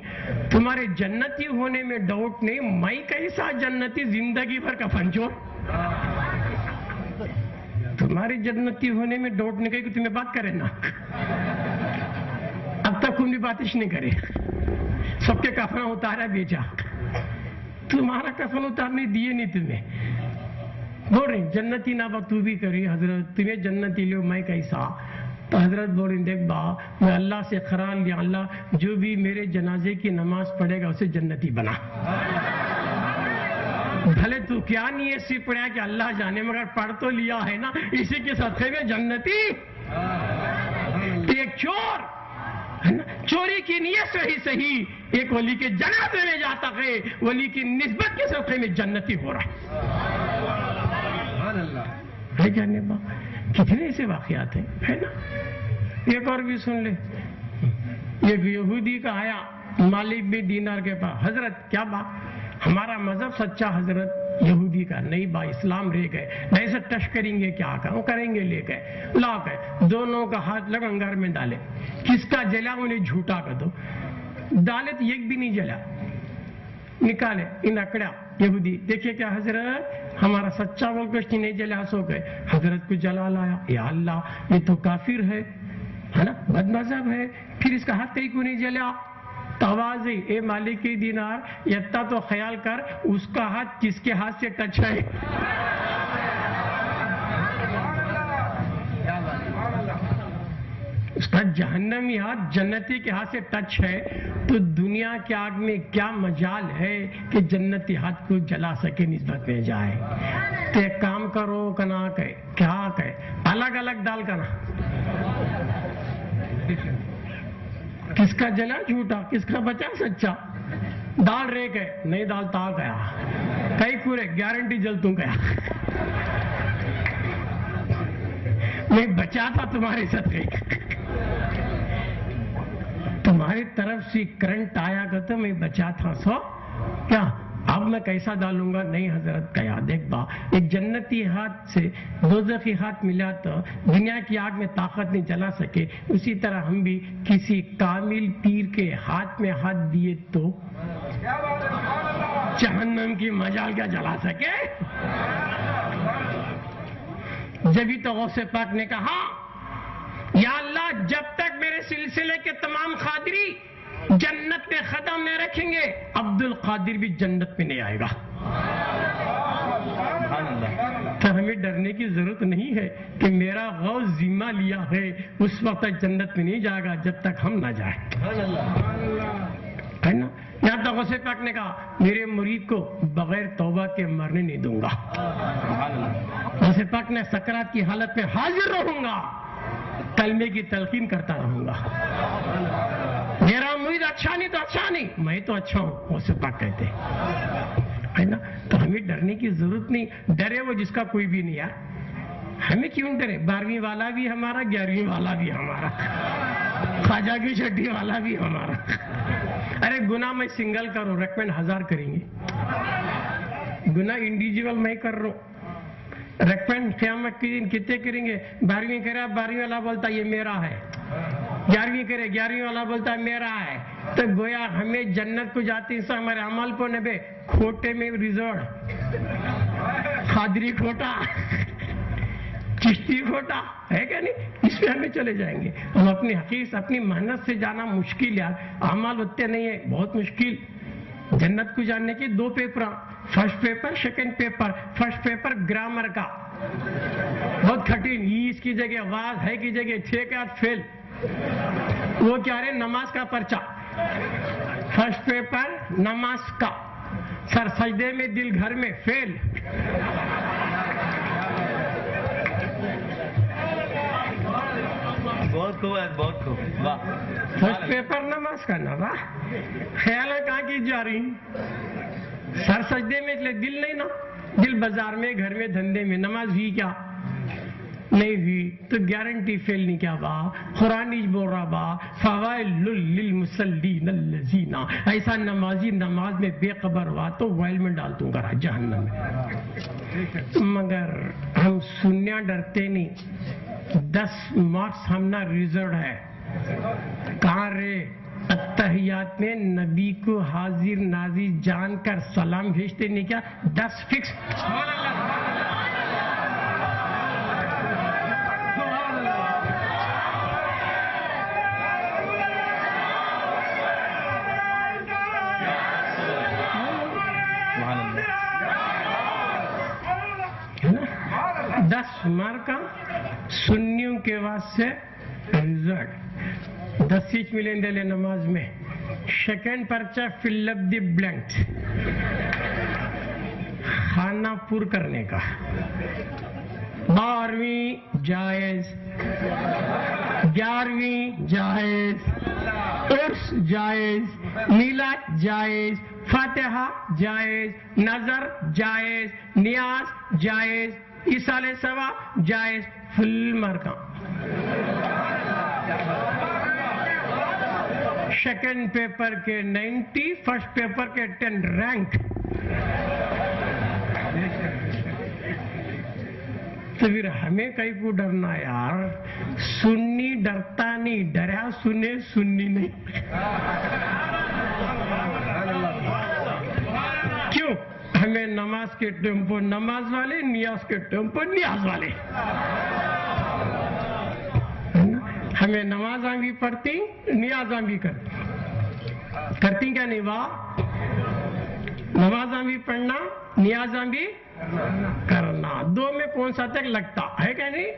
تمہارے جنتی ہونے میں ڈاؤٹ نہیں، میں کیسا جنتی زندگی بھر کفن چور. تمہارے جنتی ہونے میں ڈاؤٹ نہیں کہ تمہیں بات کرے نا. اب تک کون بھی باتش نہیں کرے، سب کے کفنا اتارا بیچا، تمہارا کفن اتارنے دیے نہیں تمہیں. بول رہے جنتی نہ با تو بھی کری، حضرت تمہیں جنتی لو میں کیسا؟ تو حضرت بول رہے دیکھ با میں اللہ سے قرار لیا، اللہ جو بھی میرے جنازے کی نماز پڑھے گا اسے جنتی بنا. بھلے تو کیا نہیں ایسی پڑھا کہ اللہ جانے، مگر پڑھ تو لیا ہے نا، اسی کے صدقے میں جنتی. ایک چور چوری کی نیت صحیح ایک ولی کے جنازے میں جاتا ہے، ولی کی نسبت کے صدقے میں جنتی ہو رہا ہے. جانے با کتنے ایسے واقعات ہیں، ہے نا. ایک اور بھی سن لے، ایک یہودی کا آیا مالک بن دینار کے پاس، حضرت کیا بات، ہمارا مذہب سچا، حضرت یہودی کا نہیں با اسلام رہ گئے، نہیں سے ٹچ کریں گے، کیا کریں گے، لے گئے لا گئے، دونوں کا ہاتھ لگا انگار میں ڈالے، کس کا جلا انہیں جھوٹا کر دو، ڈالے تو ایک بھی نہیں جلا، نکالے ان اکڑا. یہودی دیکھیے کیا حضرت ہمارا سچا وہ کچھ نہیں جلا سو گئے، حضرت کو جلا لایا، یا اللہ یہ تو کافر ہے نا، بد مذہب ہے، پھر اس کا ہاتھ کہیں کو نہیں جلا؟ تواضع، اے مالک دینار یتا تو خیال کر اس کا ہاتھ کس کے ہاتھ سے ٹچ ہے؟ اس کا جہنمی ہاتھ جنتی کے ہاتھ سے ٹچ ہے تو دنیا کی آگ میں کیا مجال ہے کہ جنتی ہاتھ کو جلا سکے نسبت میں جائے؟ تو ایک کام کرو کنا کہ کیا کہ الگ الگ ڈال کنا، کس کا جلا جھوٹا، کس کا بچا سچا؟ دال رے کہ نہیں دال تا گیا کئی کورے گارنٹی جل تم گیا، میں بچا تھا تمہارے ساتھ گئی، تمہاری طرف سے کرنٹ آیا گا تو میں بچا تھا، سو کیا اب میں کیسا ڈالوں گا؟ نہیں حضرت کہا دیکھ با، ایک جنتی ہاتھ سے دوزخی ہاتھ ملا تو دنیا کی آگ میں طاقت نہیں جلا سکے، اسی طرح ہم بھی کسی کامل پیر کے ہاتھ میں ہاتھ دیے تو جہنم کی مجال کیا جلا سکے؟ جبھی تو غوث پاک نے کہا یا اللہ جب تک میرے سلسلے کے تمام قادری جنت میں قدم نہیں رکھیں گے عبد القادر بھی جنت میں نہیں آئے گا۔ تو ہمیں ڈرنے کی ضرورت نہیں ہے کہ میرا غوث ذمہ لیا ہے اس وقت تک جنت میں نہیں جائے گا جب تک ہم نہ جائیں، ہے نا؟ یہاں تک غوث پاک نے کہا میرے مرید کو بغیر توبہ کے مرنے نہیں دوں گا، غوث پاک نے سکرات کی حالت میں حاضر رہوں گا، کلمے کی تلقین کرتا رہوں گا، میرا مرید اچھا نہیں تو اچھا نہیں، میں تو اچھا ہوں، غوث پاک کہتے ہے نا؟ تو ہمیں ڈرنے کی ضرورت نہیں، ڈرے وہ جس کا کوئی بھی نہیں یار، ہمیں کیوں ڈرے؟ 12ویں والا بھی ہمارا، 11ویں والا بھی ہمارا، خواجہ کی چھٹی والا بھی ہمارا۔ ارے گناہ میں سنگل کروں، ریکمینڈ 1000 کریں گے، گناہ انڈیویجول میں کر رہا ہوں، ریکمینڈ قیامت کے دن کتنے کریں گے؟ 12ویں کرے 12ویں والا بولتا یہ میرا ہے، 11ویں کرے 11ویں والا بولتا ہے میرا ہے، تو گویا ہمیں جنت کو جاتے ہیں ہمارے عمل کو نبے کھوٹے میں ریزرڈ، قادری کھوٹا، چشتی کھوٹا ہے کیا نہیں؟ اس میں ہمیں چلے جائیں گے، ہم اپنی حقیقت اپنی محنت سے جانا مشکل یار، اعمال اتنے نہیں ہے، بہت مشکل۔ جنت کو جاننے کے 2 paper, first paper second paper, first paper grammar کا بہت کٹھن، اس کی جگہ آواز ہے کی جگہ 6 کے ہاتھ فیل، وہ کیا رہے نماز کا پرچہ، فرسٹ پیپر نماز کا، سر سجدے میں دل گھر میں فیل، بہت خوب ہے، بہت خوب، واہ۔ فرسٹ پیپر نماز کا نا واہ، خیال ہے کہاں کی جا رہی، سر سجدے میں دل نہیں نا، دل بازار میں گھر میں دھندے میں، نماز ہوئی کیا نہیں ہوئی تو گارنٹی فیل نہیں کیا با، قرآن ہی بول رہا با فوائل للمصلین الذین، ایسا نمازی نماز میں بے خبر ہوا تو وائل میں ڈال دوں گا جہنم میں۔ مگر ہم سنیا ڈرتے نہیں، 10 مارکس ہمنا ریزرڈ ہے، کہاں رے اتحیات میں نبی کو حاضر ناظر جان کر سلام بھیجتے نہیں کیا 10 فکس، ہے نا؟ 10 مارک کا سنیوں کے واسطے ریزلٹ 10 ملیں دے لے نماز میں، سیکنڈ پرچہ فل اپ دی بلینک، خانہ پور کرنے کا، 12ویں جائز، 11ویں جائز، عرس جائز، میلاد جائز، فاتحہ جائز، نظر جائز، نیاز جائز، ایصال ثواب جائز، فل مارکا۔ سیکنڈ پیپر کے 90، فرسٹ پیپر کے 10 رینک، تو پھر ہمیں کہیں کو ڈرنا یار، سنی ڈرتا نہیں، ڈریا سنے سنی نہیں، کیوں؟ ہمیں ہمیں نماز کے ٹائم پر نماز والے، نیاز کے ٹائم پر نیاز والے. ہمیں نمازاں بھی پڑھتی، نیازاں بھی کرتی کیا نہیں واہ؟ نمازاں بھی پڑھنا، نیازاں بھی کرنا، دو میں کون سا تک لگتا ہے کیا نہیں؟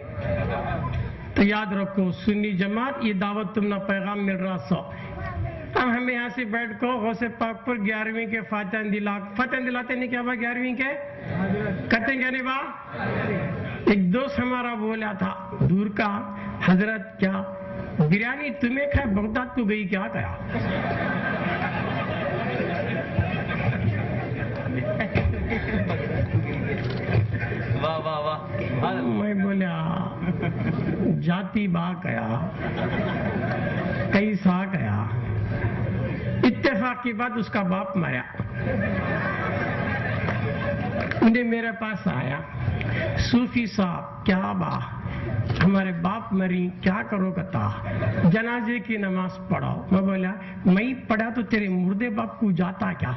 تو یاد رکھو سنی جماعت، یہ دعوت تم نہ پیغام مل رہا سو. اب ہمیں یہاں سے بیٹھ کو غوث پاک پر 11ویں کے فاتحہ دلاتے نہیں کیا با 11ویں کے کرتے کیا نہیں با؟ ایک دوست ہمارا بولا تھا دور کا، حضرت کیا بریانی تمہیں کھائے بغداد کو گئی کیا کیا؟ واہ واہ واہ. میں بولا جاتی با کیا کئی سا کیا. اتفاق کی بات اس کا باپ مرا، انہیں میرے پاس آیا، صوفی صاحب کیا با ہمارے باپ مری کیا کرو کتا، جنازے کی نماز پڑھاؤ. میں بولا میں پڑھا تو تیرے مردے باپ کو جاتا کیا؟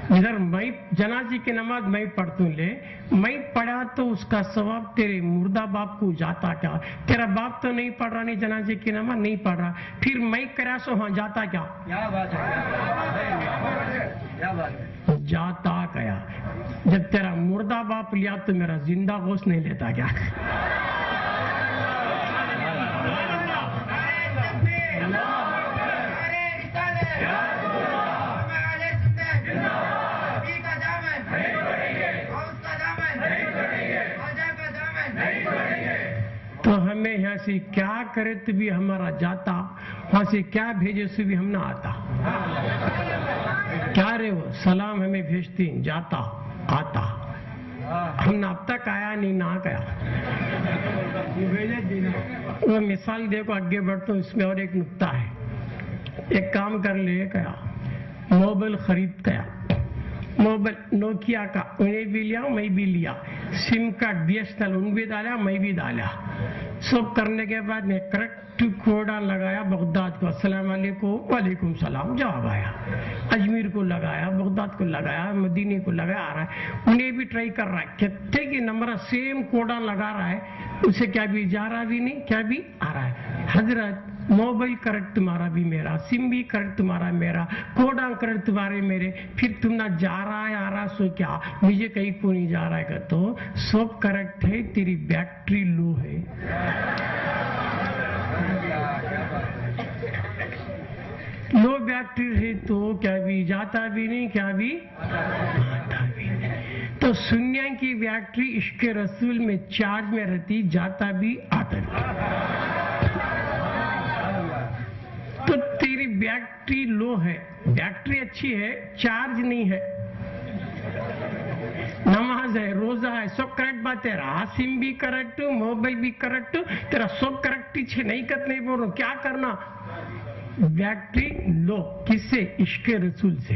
ادھر میں جنازے کی نماز میں پڑھتا ہوں، لے میں پڑھا تو اس کا ثواب تیرے مردہ باپ کو جاتا کیا؟ تیرا باپ تو نہیں پڑھ رہا، نہیں جنازے کی نماز نہیں پڑھ رہا، پھر میں کرا سو ہاں جاتا کیا؟ جاتا کیا؟ جب تیرا مردہ باپ لیا تو میرا زندہ گوشت نہیں لیتا کیا؟ تو ہمیں یہاں سے کیا کرے تو بھی ہمارا جاتا، وہاں سے کیا بھیجے تو بھی ہم نہ آتا. کیا رہے وہ سلام ہمیں بھیجتی جاتا آتا، ہم نے اب تک آیا نہیں نہ گیا. وہ مثال دیکھو آگے بڑھتا ہوں، اس میں اور ایک نکتہ ہے. ایک کام کر لے گیا، موبائل خرید گیا، موبائل نوکیا کا انہیں بھی لیا میں بھی لیا، سم کارڈ BSNL ان بھی ڈالا میں بھی ڈالا. سب کرنے کے بعد میں کریکٹ کوڈا لگایا بغداد کو، السلام علیکم، وعلیکم السلام، جواب آیا. اجمیر کو لگایا، بغداد کو لگایا، مدینے کو لگایا، آ رہا ہے. انہیں بھی ٹرائی کر رہا ہے، کتنے کی نمبر سیم کوڈا لگا رہا ہے، اسے کیا بھی جا رہا بھی نہیں، کیا بھی آ رہا ہے. حضرت موبائل کریکٹ تمہارا بھی میرا، سم بھی کریکٹ تمہارا میرا، کوڈا کریکٹ تمہارے میرے، پھر تم نہ جا رہا ہے آ رہا سو کیا مجھے کہیں کو نہیں جا رہا ہے. کہ تو سب کریکٹ ہے، تیری بیٹری لو ہے. لو بیٹری ہے تو کیا بھی جاتا بھی نہیں، کیا بھی آتا بھی نہیں. تو سنیا کی بیٹری عشق رسول میں چارج میں رہتی، جاتا بھی آتا بھی. تو تیری بیٹری لو ہے، بیٹری اچھی ہے، چارج نہیں ہے. نماز ہے، روزہ ہے، سب کریکٹ بات ہے، سم بھی کریکٹ، موبائل بھی کریکٹ، تیرا سب کریکٹ ہے، نہیں کت نہیں بول رہا. کیا کرنا؟ بیٹری لو کس سے؟ عشق رسول سے.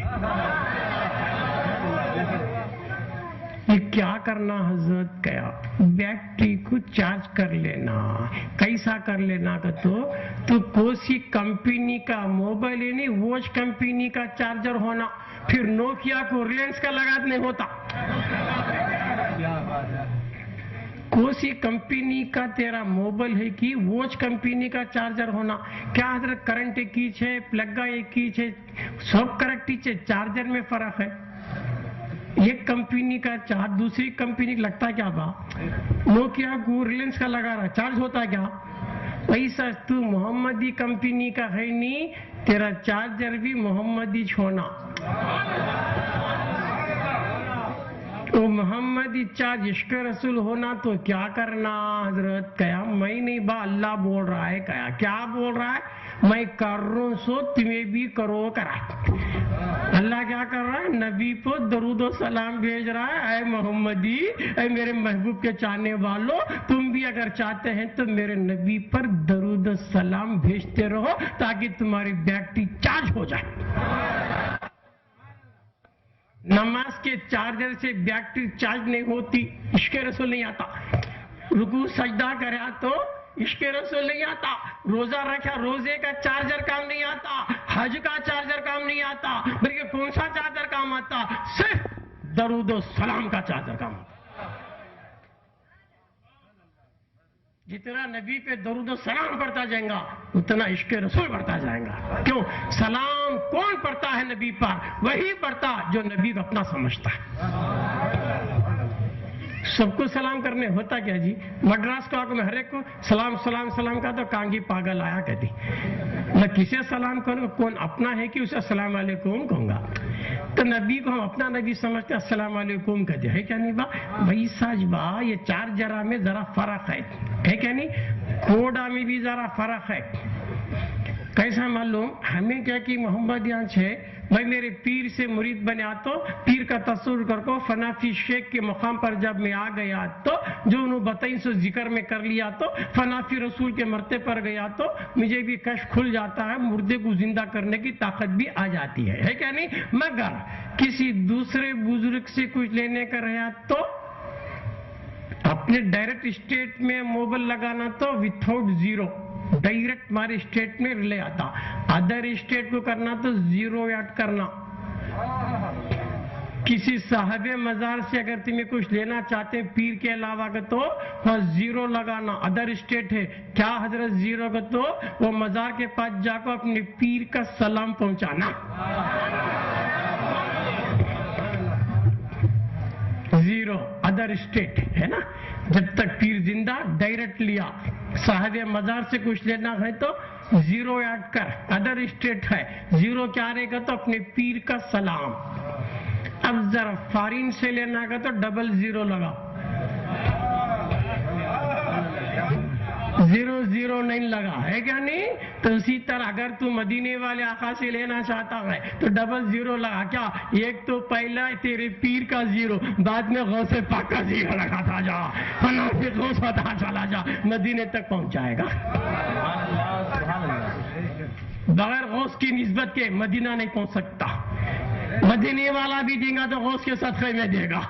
یہ کیا کرنا حضرت کیا؟ بیٹری کو چارج کر لینا. کیسا کر لینا کہ تو کوسی کمپنی کا موبائل ہے نہیں، واچ کمپنی کا چارجر ہونا، پھر نوکیا کو ریلائنس کا لگا نہیں ہوتا. کوسی کمپنی کا تیرا موبائل ہے کہ واچ کمپنی کا چارجر ہونا. کیا حضرت کرنٹ ایک ہے، پلگ ایک ہے، سب کریکٹ ہے، چارجر میں فرق ہے. ایک کمپنی کا چارج دوسری کمپنی لگتا کیا با؟ نوکیا کو ریلائنس کا لگا رہا چارج ہوتا کیا؟ ایسا تو محمدی کمپنی کا ہے نہیں، تیرا چارجر بھی محمدی چھونا. وہ محمدی چارج عشق رسول ہونا. تو کیا کرنا حضرت کیا؟ میں نہیں با اللہ بول رہا ہے. کیا بول رہا ہے؟ میں کر رہا ہوں سو تمہیں بھی کرو کرا. اللہ کیا کر رہا ہے؟ نبی پر درود و سلام بھیج رہا ہے. اے محمدی، اے میرے محبوب کے چاہنے والوں، تم بھی اگر چاہتے ہیں تو میرے نبی پر درود و سلام بھیجتے رہو تاکہ تمہاری بیٹری چارج ہو جائے. نماز کے چارجر سے بیٹری چارج نہیں ہوتی، عشق رسول نہیں آتا. رکوع سجدہ کرا تو عشق رسول نہیں آتا، روزہ رکھا روزے کا چارجر کام نہیں آتا، حج کا چارجر کام نہیں آتا، بلکہ کون سا چارجر کام آتا؟ صرف درود و سلام کا چارجر کام آتا۔ جتنا نبی پہ درود و سلام پڑھتا جائیں گا اتنا عشق رسول بڑھتا جائے گا۔ کیوں؟ سلام کون پڑھتا ہے نبی پر؟ وہی پڑھتا جو نبی کو اپنا سمجھتا ہے۔ سب کو سلام کرنے ہوتا کیا جی؟ مڈراس کو آگے میں ہر ایک کو سلام سلام سلام کا تو کانگی پاگل آیا کہتی، میں کسے سلام کروں؟ کون اپنا ہے کہ اسے السلام علیکم کہوں گا؟ تو نبی کو ہم اپنا نبی سمجھتے السلام علیکم کہتے ہیں کیا نہیں با؟ بھائی ساج با یہ چار جرا میں ذرا فرق ہے کیا نہیں؟ کوڈا میں بھی ذرا فرق ہے۔ کیسا معلوم؟ ہمیں کیا کہ محمد یہاں چھے بھائی میرے پیر سے مرید بنیا تو پیر کا تصور کر کو فنافی شیخ کے مقام پر جب میں آ گیا تو جو انہوں بتائیں سو ذکر میں کر لیا تو فنافی رسول کے مرتے پر گیا تو مجھے بھی کشف کھل جاتا ہے، مردے کو زندہ کرنے کی طاقت بھی آ جاتی ہے کیا نہیں؟ مگر کسی دوسرے بزرگ سے کچھ لینے کا رہا تو اپنے ڈائریکٹ اسٹیٹ میں موبائل لگانا تو وتھاؤٹ زیرو ڈائریکٹ ہمارے اسٹیٹ میں رلے آتا، ادر اسٹیٹ کو کرنا تو زیرو ایڈ کرنا۔ کسی صاحب مزار سے اگر تمہیں کچھ لینا چاہتے ہیں پیر کے علاوہ کا تو زیرو لگانا، ادر اسٹیٹ ہے کیا حضرت زیرو کا تو وہ مزار کے پاس جا کر اپنے پیر کا سلام پہنچانا۔ زیرو ادر اسٹیٹ ہے نا، جب تک پیر زندہ ڈائریکٹ لیا، صاحب مزار سے کچھ لینا ہے تو زیرو ایڈ کر، ادر اسٹیٹ ہے زیرو کیا رہے گا تو اپنے پیر کا سلام۔ اب ذرا فارین سے لینا کا تو ڈبل زیرو لگا، زیرو زیرو نہیں لگا ہے کیا نہیں؟ تو اسی طرح اگر تو مدینے والے آقا سے لینا چاہتا ہے تو ڈبل زیرو لگا، کیا ایک تو پہلا تیرے پیر کا زیرو، بعد میں غوث پاک کا زیرو لگاتا جا، فنافی غوث ہوتا چلا جا، مدینے تک پہنچ جائے گا۔ بغیر غوث کی نسبت کے مدینہ نہیں پہنچ سکتا، مدینے والا بھی دے گا تو غوث کے صدقے میں دے گا،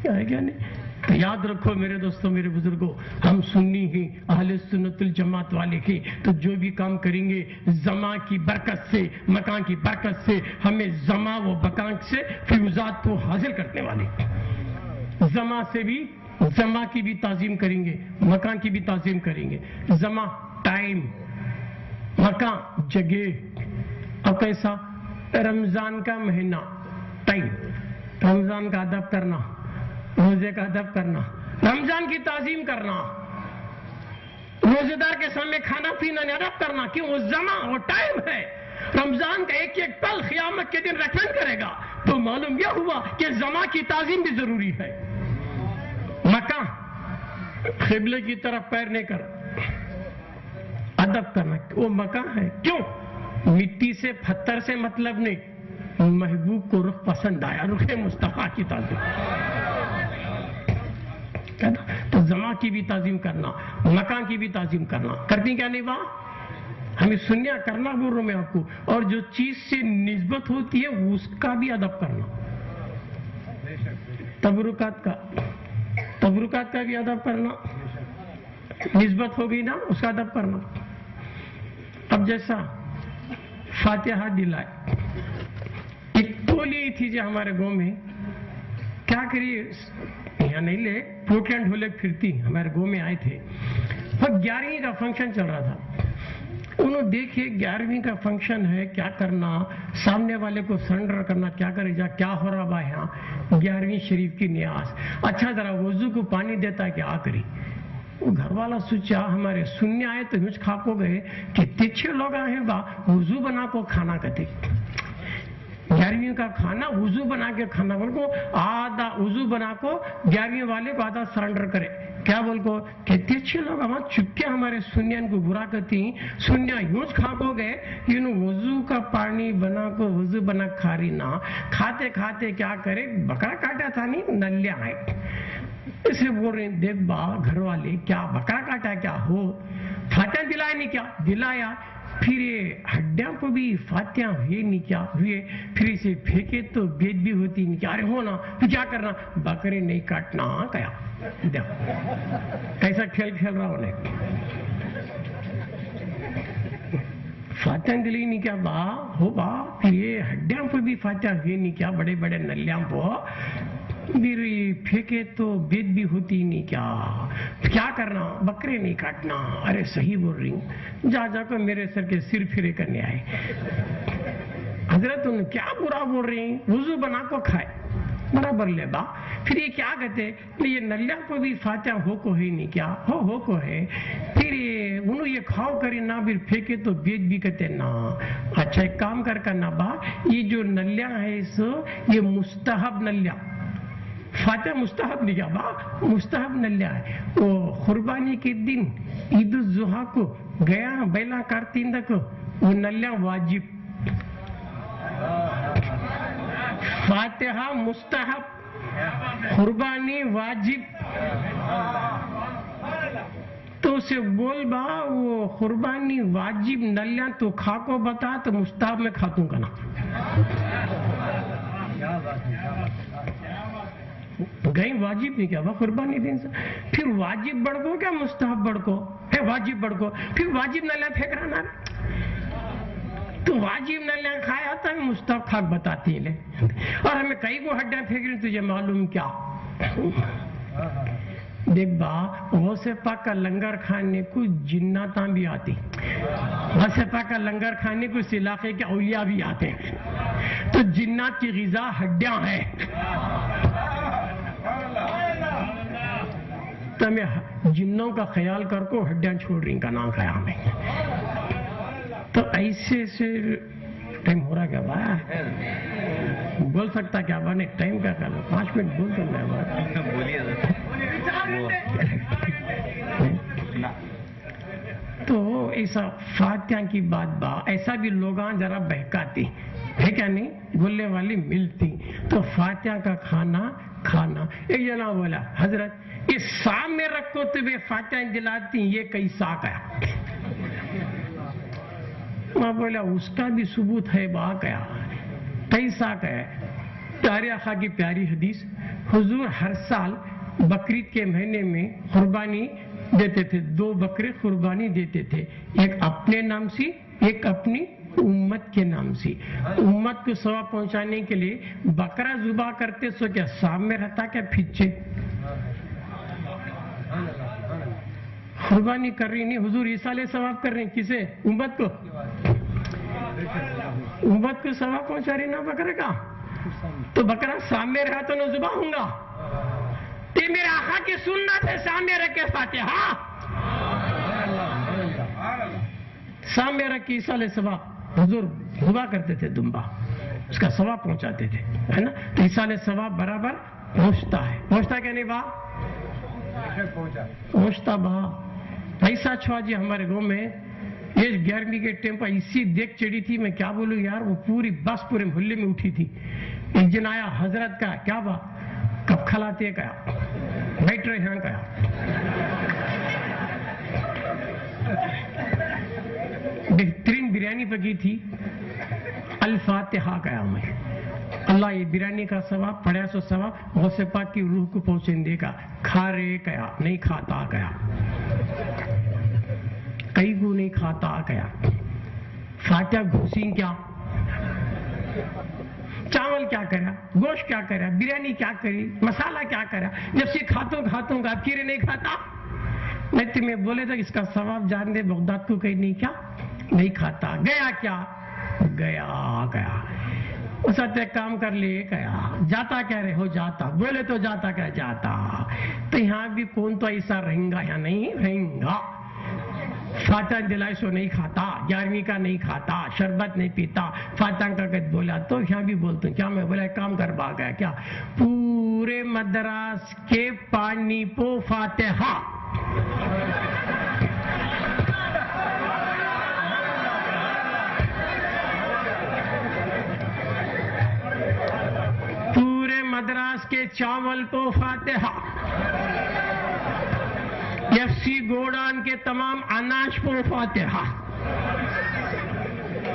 کیا نہیں؟ یاد رکھو میرے دوستوں میرے بزرگوں، ہم سنی ہی اہل سنت الجماعت والے کی، تو جو بھی کام کریں گے زما کی برکت سے، مکان کی برکت سے، ہمیں زما و مکان سے فیوزات کو حاصل کرنے والے، زما سے بھی، زما کی بھی تعظیم کریں گے، مکان کی بھی تعظیم کریں گے۔ زما ٹائم، مکان جگہ، اور کیسا؟ رمضان کا مہینہ ٹائم، رمضان کا ادب کرنا، روزے کا ادب کرنا، رمضان کی تعظیم کرنا، روزے دار کے سامنے کھانا پینا نہیں، ادب کرنا، کیوں؟ وہ زمان وہ ٹائم ہے، رمضان کا ایک ایک پل قیامت کے دن ریکمینڈ کرے گا، تو معلوم یہ ہوا کہ زمان کی تعظیم بھی ضروری ہے۔ مکان، قبلے کی طرف پیر نہیں کر، ادب کرنا، وہ مکان ہے، کیوں؟ مٹی سے پتھر سے مطلب نہیں، محبوب کو رخ پسند آیا، رخ مصطفیٰ کی تعظیم، تو زما کی بھی تعظیم کرنا، مکان کی بھی تعظیم کرنا، کرتی کیا نہیں با؟ ہمیں سنیا کرنا بول رہا ہوں میں آپ کو، اور جو چیز سے نسبت ہوتی ہے اس کا بھی ادب کرنا، تبرکات کا بھی ادب کرنا، نسبت ہوگی نا اس کا ادب کرنا۔ اب جیسا فاتحہ دلائے، ایک ٹولی تھی جو ہمارے گاؤں میں، کیا کریے یہاں نہیں لے پروٹینڈ ہولے پھرتی، ہمارے گاؤں میں آئے تھے، وہ 11ویں کا فنکشن چل رہا تھا، انہوں دیکھے 11ویں کا فنکشن ہے، کیا کرنا، سامنے والے کو سرنڈر کرنا، کیا کرے جا، کیا ہو رہا با یہاں 11ویں شریف کی نیاز، اچھا ذرا وضو کو پانی دیتا ہے کہ آ کری، وہ گھر والا سوچا ہمارے سننے آئے تو مجھ کھا کو گئے کہ تیچھے لوگ آئے با وضو بنا کو کھانا کہتے، 11ویں کا کھانا وضو بنا کے کھانا، بول کو آدھا وضو بنا کو 11ویں والے کو آدھا سرنڈر کرے، کیا بول کو کہتے اچھے لوگ ہمارے چپکے ہمارے سنیان کو برا کرتی، سنیا یوں کھا کو گئے، وضو کا پانی بنا کو وضو بنا کھا رہی نا، کھاتے کھاتے کیا کرے بکرا کاٹا تھا نہیں نلے آئے، اسے بول رہے ہیں دیکھ با گھر والے کیا بکرا کاٹا کیا ہو، فاتحہ دلائے نہیں کیا دلایا، پھر یہ ہڈیاں کو بھی فاتحہ ہوئے نہیں کیا ہوئے، پھر اسے پھینکے تو بید بھی ہوتی نہیں کیا، ارے ہونا تو کیا کرنا، بکرے نہیں کاٹنا کیا، کیسا کھیل کھیل رہا ہونے، فاتحہ دلی نہیں کیا با ہو با، پھر یہ ہڈیاں کو بھی فاتحہ ہوئے نہیں کیا، بڑے بڑے نلیاں کو پھر پھینکے تو بید بھی ہوتی نہیں کیا کرنا، بکرے نہیں کاٹنا، ارے صحیح بول رہی ہوں، جا کر میرے سر کے سر پھرے کرنے آئے، حضرت کیا برا بول رہی ہیں، وضو بنا کو کھائے، برابر لے با، پھر یہ کیا کہتے یہ نلیاں کو بھی فاتحہ ہو کو ہی نہیں کیا، ہو کو ہے، پھر انہوں یہ کھاؤ کرے نہ، پھر پھینکے تو بید بھی کہتے نا، اچھا ایک کام کرنا با، یہ جو نلیاں ہے یہ مستحب نلیاں، فاتحہ مستحب نہیں کیا با، مستحب نلیاں ہے، وہ قربانی کے دن عید الضحیٰ کو گیا بیلا کارتیندہ کو وہ نلیاں واجب، فاتحہ مستحب، قربانی واجب، تو اسے بول با وہ قربانی واجب نلیاں تو کھا کو بتا تو مستحب میں کھاتوں کا نا، گئی واجب نہیں کیا وہ قربانی دن سے، پھر واجب بڑھ کو کیا مستحب بڑھ کو ہے، واجب بڑھ کو، پھر واجب نلیاں پھینک رہا نا، تو واجب نلیاں کھایا ہوتا ہے، مستحب کھاک بتاتی لے، اور ہمیں کئی کو ہڈیاں پھینک رہی تجھے معلوم کیا، دیکھ با غوث پاک کا لنگر کھانے کو جناتاں بھی آتی، غوث پاک کا لنگر کھانے کو اس علاقے کے اولیاء بھی آتے ہیں، تو جنات کی غذا ہڈیاں ہیں، تو ہمیں جنوں کا خیال کر کو ہڈیاں چھوڑ رہی کا نام کھایا ہمیں، تو ایسے سے ٹائم ہو رہا کیا بھائی بول سکتا کیا بانے ٹائم کیا کر 5 منٹ بول سکتا ہے بھائی بولیے تو ایسا فاتحہ کی بات با ایسا بھی لوگاں ذرا بہکاتی ہے کیا نہیں، بولنے والی ملتی، تو فاتحہ کا کھانا ایک جنا بولا حضرت یہ سام میں رکھو تمہیں فاتحہ دلاتی یہ کیسا کیا، میں بولا اس کا بھی ثبوت ہے با کیا، کیسا کیا، پیارے آقا کی پیاری حدیث، حضور ہر سال بقرعید کے مہینے میں قربانی دیتے تھے، 2 بکرے قربانی دیتے تھے، ایک اپنے نام سے ایک اپنی امت کے نام سے، امت کو ثواب پہنچانے کے لیے بکرا ذبح کرتے سو کیا سامنے رہتا کیا پیچھے، قربانی کر رہی نہیں حضور عیسیٰ ثواب کر رہے ہیں کسے، امت کو ثواب پہنچا رہی نا بکرے کا، تو بکرا سامنے رہا تو نہ ذبح ہوں گا، یہ میرے آقا کی سنت ہے، سامنے رکھ کے فاتحہ سامنے رکھ کے عیسیٰ علیہ السلام حضور ذبح کرتے تھے دمبا، اس کا ثواب پہنچاتے تھے ہے نا، تو عیسیٰ علیہ السلام برابر پہنچتا کہ نہیں با، پہنچتا با، ایسا چھوا جی ہمارے گاؤں میں یہ گرمی کے ٹائم پر اسی دیکھ چڑی تھی، میں کیا بولوں یار، وہ پوری بس پورے محلے میں اٹھی تھی، ایک جن آیا حضرت کا کیا با کب کھلاتے کیا بیٹھ رہے ہیں کیا، بہترین بریانی پکی تھی، الفاتحہ کیا میں، اللہ یہ بریانی کا ثواب پڑھا سو ثواب غوث پاک کی روح کو پہنچنے کا، کھا رہے کیا نہیں کھاتا کیا، کئی کو نہیں کھاتا کیا، فاتحہ گھوسیں کیا، چاول کیا کرا، گوشت کیا کرا، بریانی کیا کری، مسالہ کیا کرا، جب سے کھاتوں گا کیرے نہیں کھاتا، میں تمہیں بولے تھا اس کا ثواب جان دے بغداد کو کہیں نہیں کیا نہیں کھاتا، گیا کیا گیا اس وقت ایک کام کر لے گیا، جاتا کیا رہے ہو جاتا، بولے تو جاتا کیا جاتا، تو یہاں بھی کون تو ایسا رہیں گا یا نہیں رہیں گا، فاتحہ دلائی سو نہیں کھاتا، 11ویں کا نہیں کھاتا، شربت نہیں پیتا، فاتحہ کا کہت بولا، تو یہاں بھی بولتے ہیں کیا، میں بولا ایک کام کر با گیا کیا، پورے مدراس کے پانی پو فاتحہ، پورے مدراس کے چاول کو فاتحہ، ایف سی گوڑان کے تمام اناج کو فاتحہ،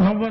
90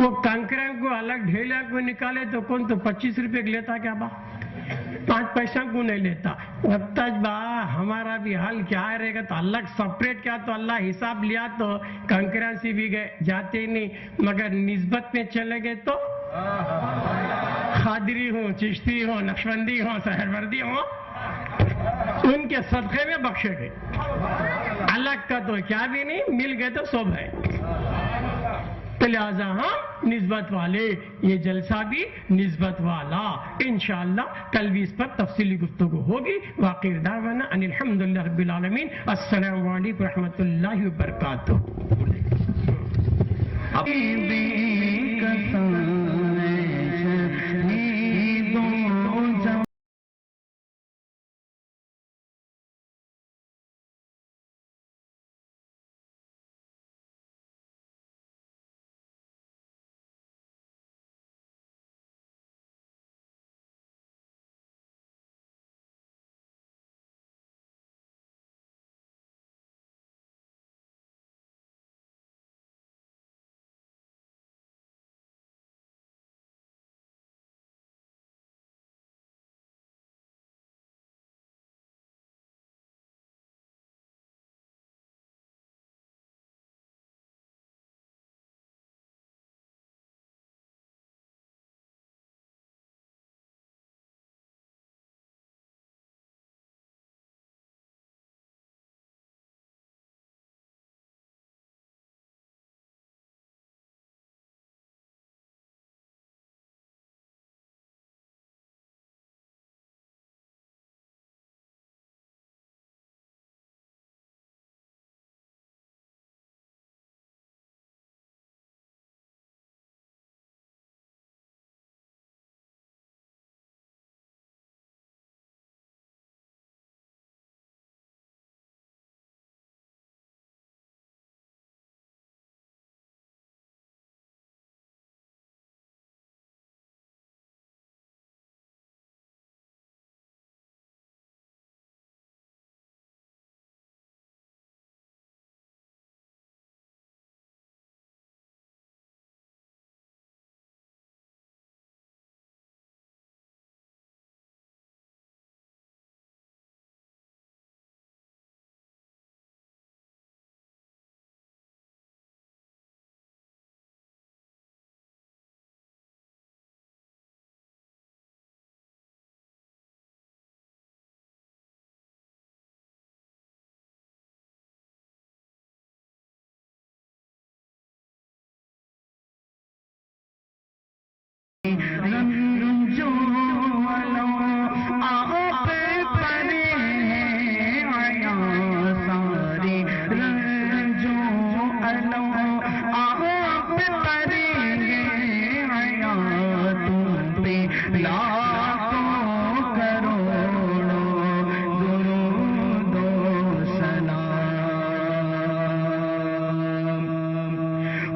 وہ کنکریاں کو الگ ڈھیلیاں کو نکالے تو کون تو 25 روپے لیتا کیا با 5 پیسہ کو نہیں لیتا. تج با ہمارا بھی حل کیا رہے گا تو الگ سپریٹ کیا تو اللہ حساب لیا تو کنکریاں سے بھی گئے جاتے نہیں, مگر نسبت میں چلے گئے تو خادری ہوں, چشتی ہوں, نقشبندی ہوں, سہروردی ہوں, ان کے صدقے میں بخشے گئے. الگ کا تو کیا بھی نہیں, مل گئے تو سب ہے. تو لہذا ہم نسبت والے, یہ جلسہ بھی نسبت والا. انشاءاللہ کل بھی اس پر تفصیلی گفتگو ہوگی. واخر دعوانا ان الحمدللہ رب العالمین. السلام علیکم ورحمۃ اللہ وبرکاتہ.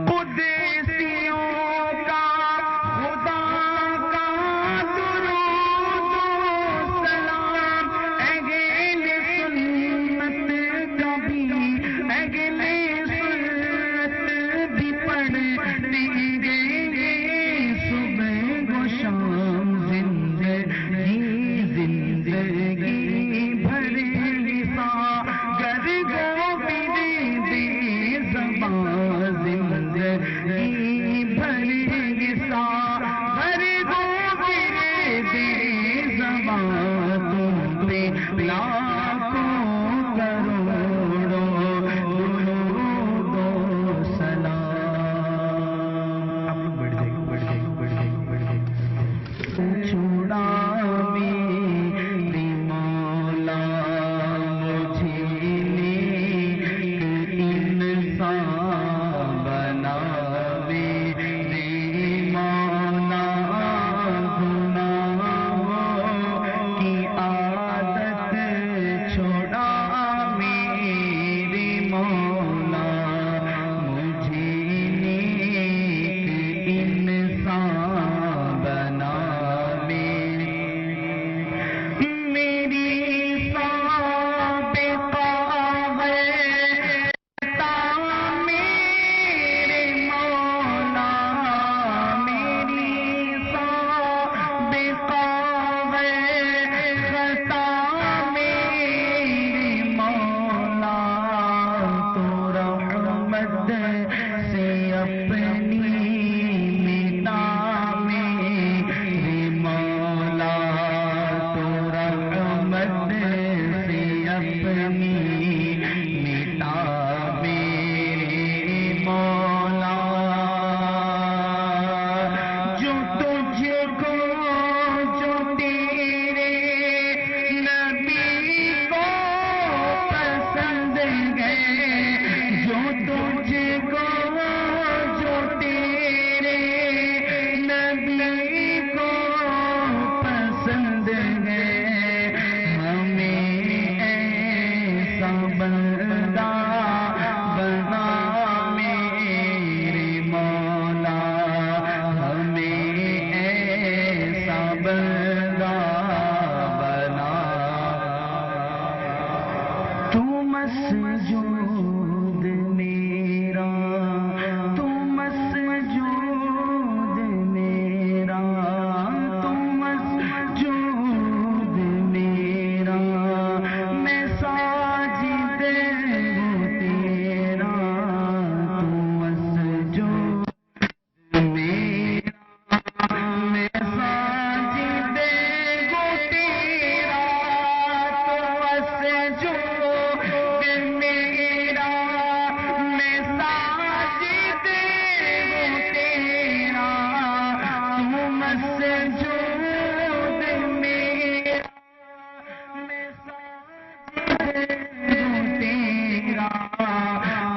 قدسیوں کا خدا کا درود سے اپنی مٹا میرے مولا، تو رحمت سے اپنی مٹا میرے مولا، جو تجھ کو جو تیرے نبی کو پسند ہے، جو تجھ کو جو تیرے نبی کو پسند ہے، ہمیں ایسا بندہ بنا میرے مولا، ہمیں ایسا بندہ بنا، تو مسجود میرا، تو مسجود میرا، تو مسجود میرا، میں ساجد ہوں تیرا، تو مسجود میرا، میں ساجد ہوں تیرا، تو مسجود میرا، میں ساجد ہوں تیرا، تو مسجود میرا، میں ساجد ہوں تیرا،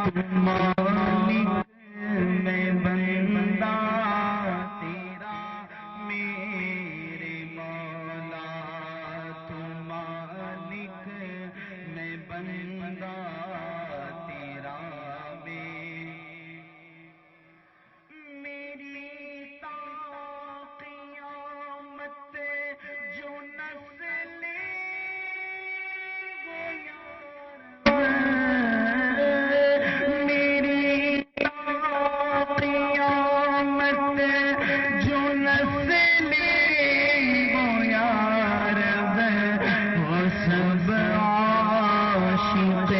تو مالک میں بندہ تیرا میرے مولا، تو مالک میں بندہ تیرا میری تا قیامت جو نسل گویا، میری تا قیامت جو نسل گویا رب، وہ سب عاشق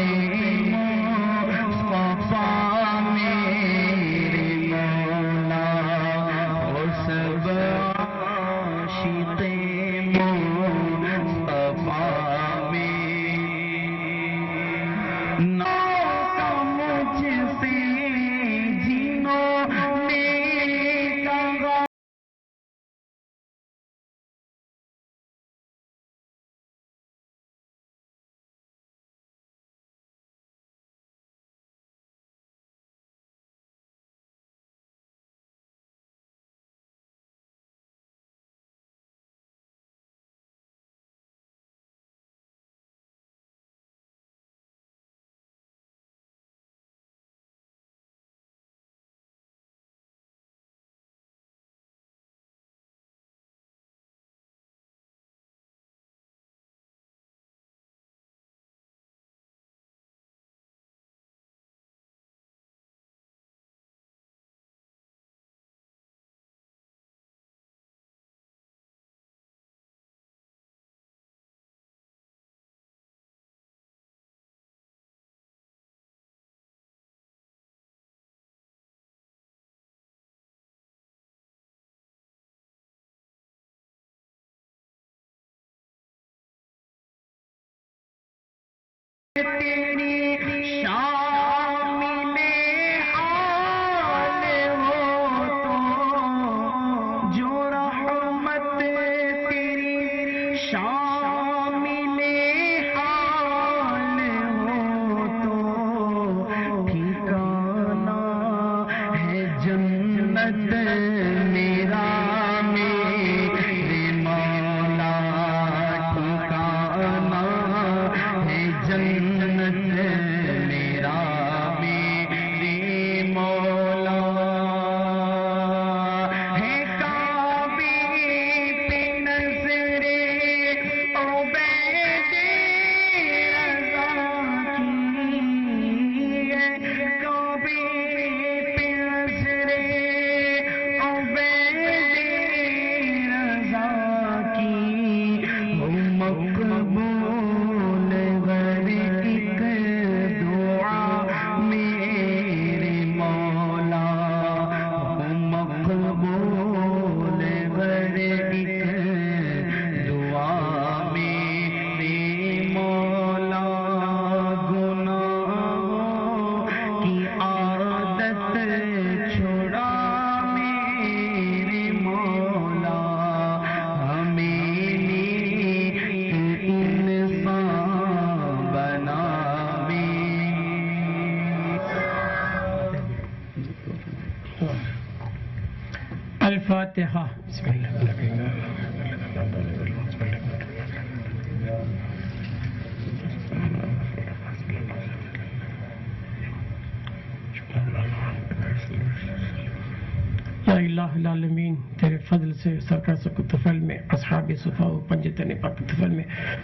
مصطفیٰ میرے مولا، وہ سب عاشق مصطفیٰ میرے، نہ مجھ سے جنہوں نے کہا تیری شامل حال ہو تو، جو رحمت تیری شامل حال ہو تو، ٹھکانہ ہے جنت میرا میرے مولا، ٹھکانہ ہے جنت چھوڑا میرے مولا ہمیں انسان بناوے. الفاتحہ. بسم اللہ. یا الہ العالمین، تیرے فضل سے سرکار سکتفل میں اصحاب صفا و پنجتن پاک تفل میں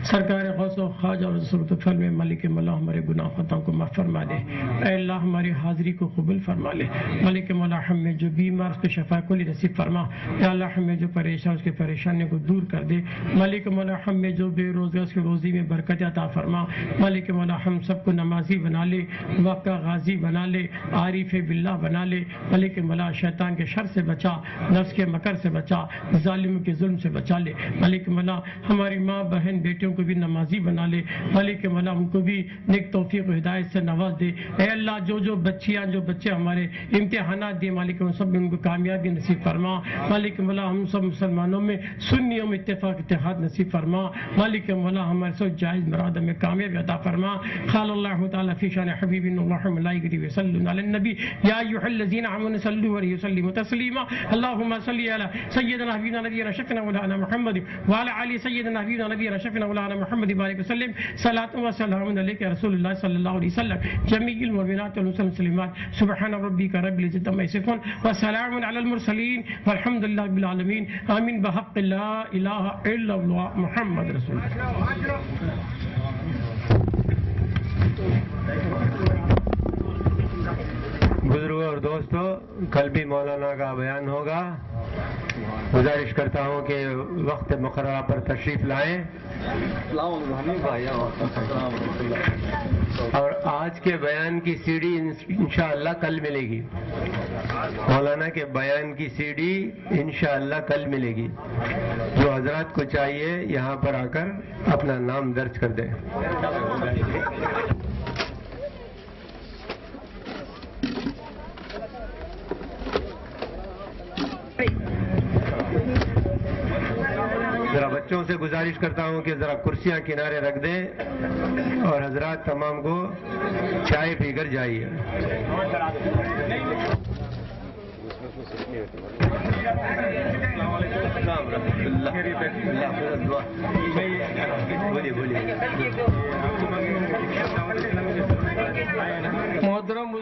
سرکار غوث و خواجہ اور سکتفل میں ملک مولا ہمارے گناہ خطاؤں کو معاف فرما دے. اے اللہ ہماری حاضری کو قبول فرما لے. ملک مولا ہمیں جو بیمار اس کو شفا کلی نصیب فرما. یا اللہ ہمیں جو پریشان اس کے پریشانی کو دور کر دے. ملک مولا ہمیں جو بے روزگار اس کی روزی میں برکت عطا فرما. ملک مولا ہم سب کو نمازی بنا لے، وقت کا غازی بنا لے، عارف باللہ بنا لے. ملک مولا شیطان کے شر سے بچا، نفس کے مکر سے بچا، ظالموں کے ظلم سے بچا لے. ملک مولا ہماری ماں بہن بیٹیوں کو بھی نمازی بنا لے. ملک مولا ان کو بھی نیک توفیق و ہدایت سے نواز دے. اے اللہ جو بچیاں جو بچے ہمارے امتحانات دیے مالک ان سب میں ان کو کامیابی نصیب فرما. مالک مولا ہم سب مسلمانوں میں سنیوں میں اتفاق اتحاد نصیب فرما. مالک مولا ہمارے سب جائز مراد میں کامیابی عطا فرما. قال اللہ تعالی فی شان حبیب اللہ ملائکۃ یصلون علی النبی یا ایھا الذین آمنوا صلوا علیہ وسلموا تسلیما. اللهم صل على سيدنا حبيبنا نبينا شفيعنا مولانا محمد وعلى ال سيدنا حبيبنا نبينا شفيعنا مولانا محمد بارك وسلم. صلاة وسلام عليك يا رسول الله صلى الله عليه وسلم. جميع المؤمنات والمسلمات سبحان ربك رب العزة عما يصفون وسلام على المرسلين والحمد لله رب العالمين. آمين بحق لا إله إلا الله محمد رسول الله. بزرگوں اور دوستوں، کل بھی مولانا کا بیان ہوگا. گزارش کرتا ہوں کہ وقت مقررہ پر تشریف لائیں. اور آج کے بیان کی سی ڈی انشاءاللہ کل ملے گی. مولانا کے بیان کی سی ڈی انشاءاللہ کل ملے گی. جو حضرات کو چاہیے یہاں پر آ کر اپنا نام درج کر دیں. ذرا بچوں سے گزارش کرتا ہوں کہ ذرا کرسیاں کنارے رکھ دیں اور حضرات تمام کو چائے پی کر جائیے. محترم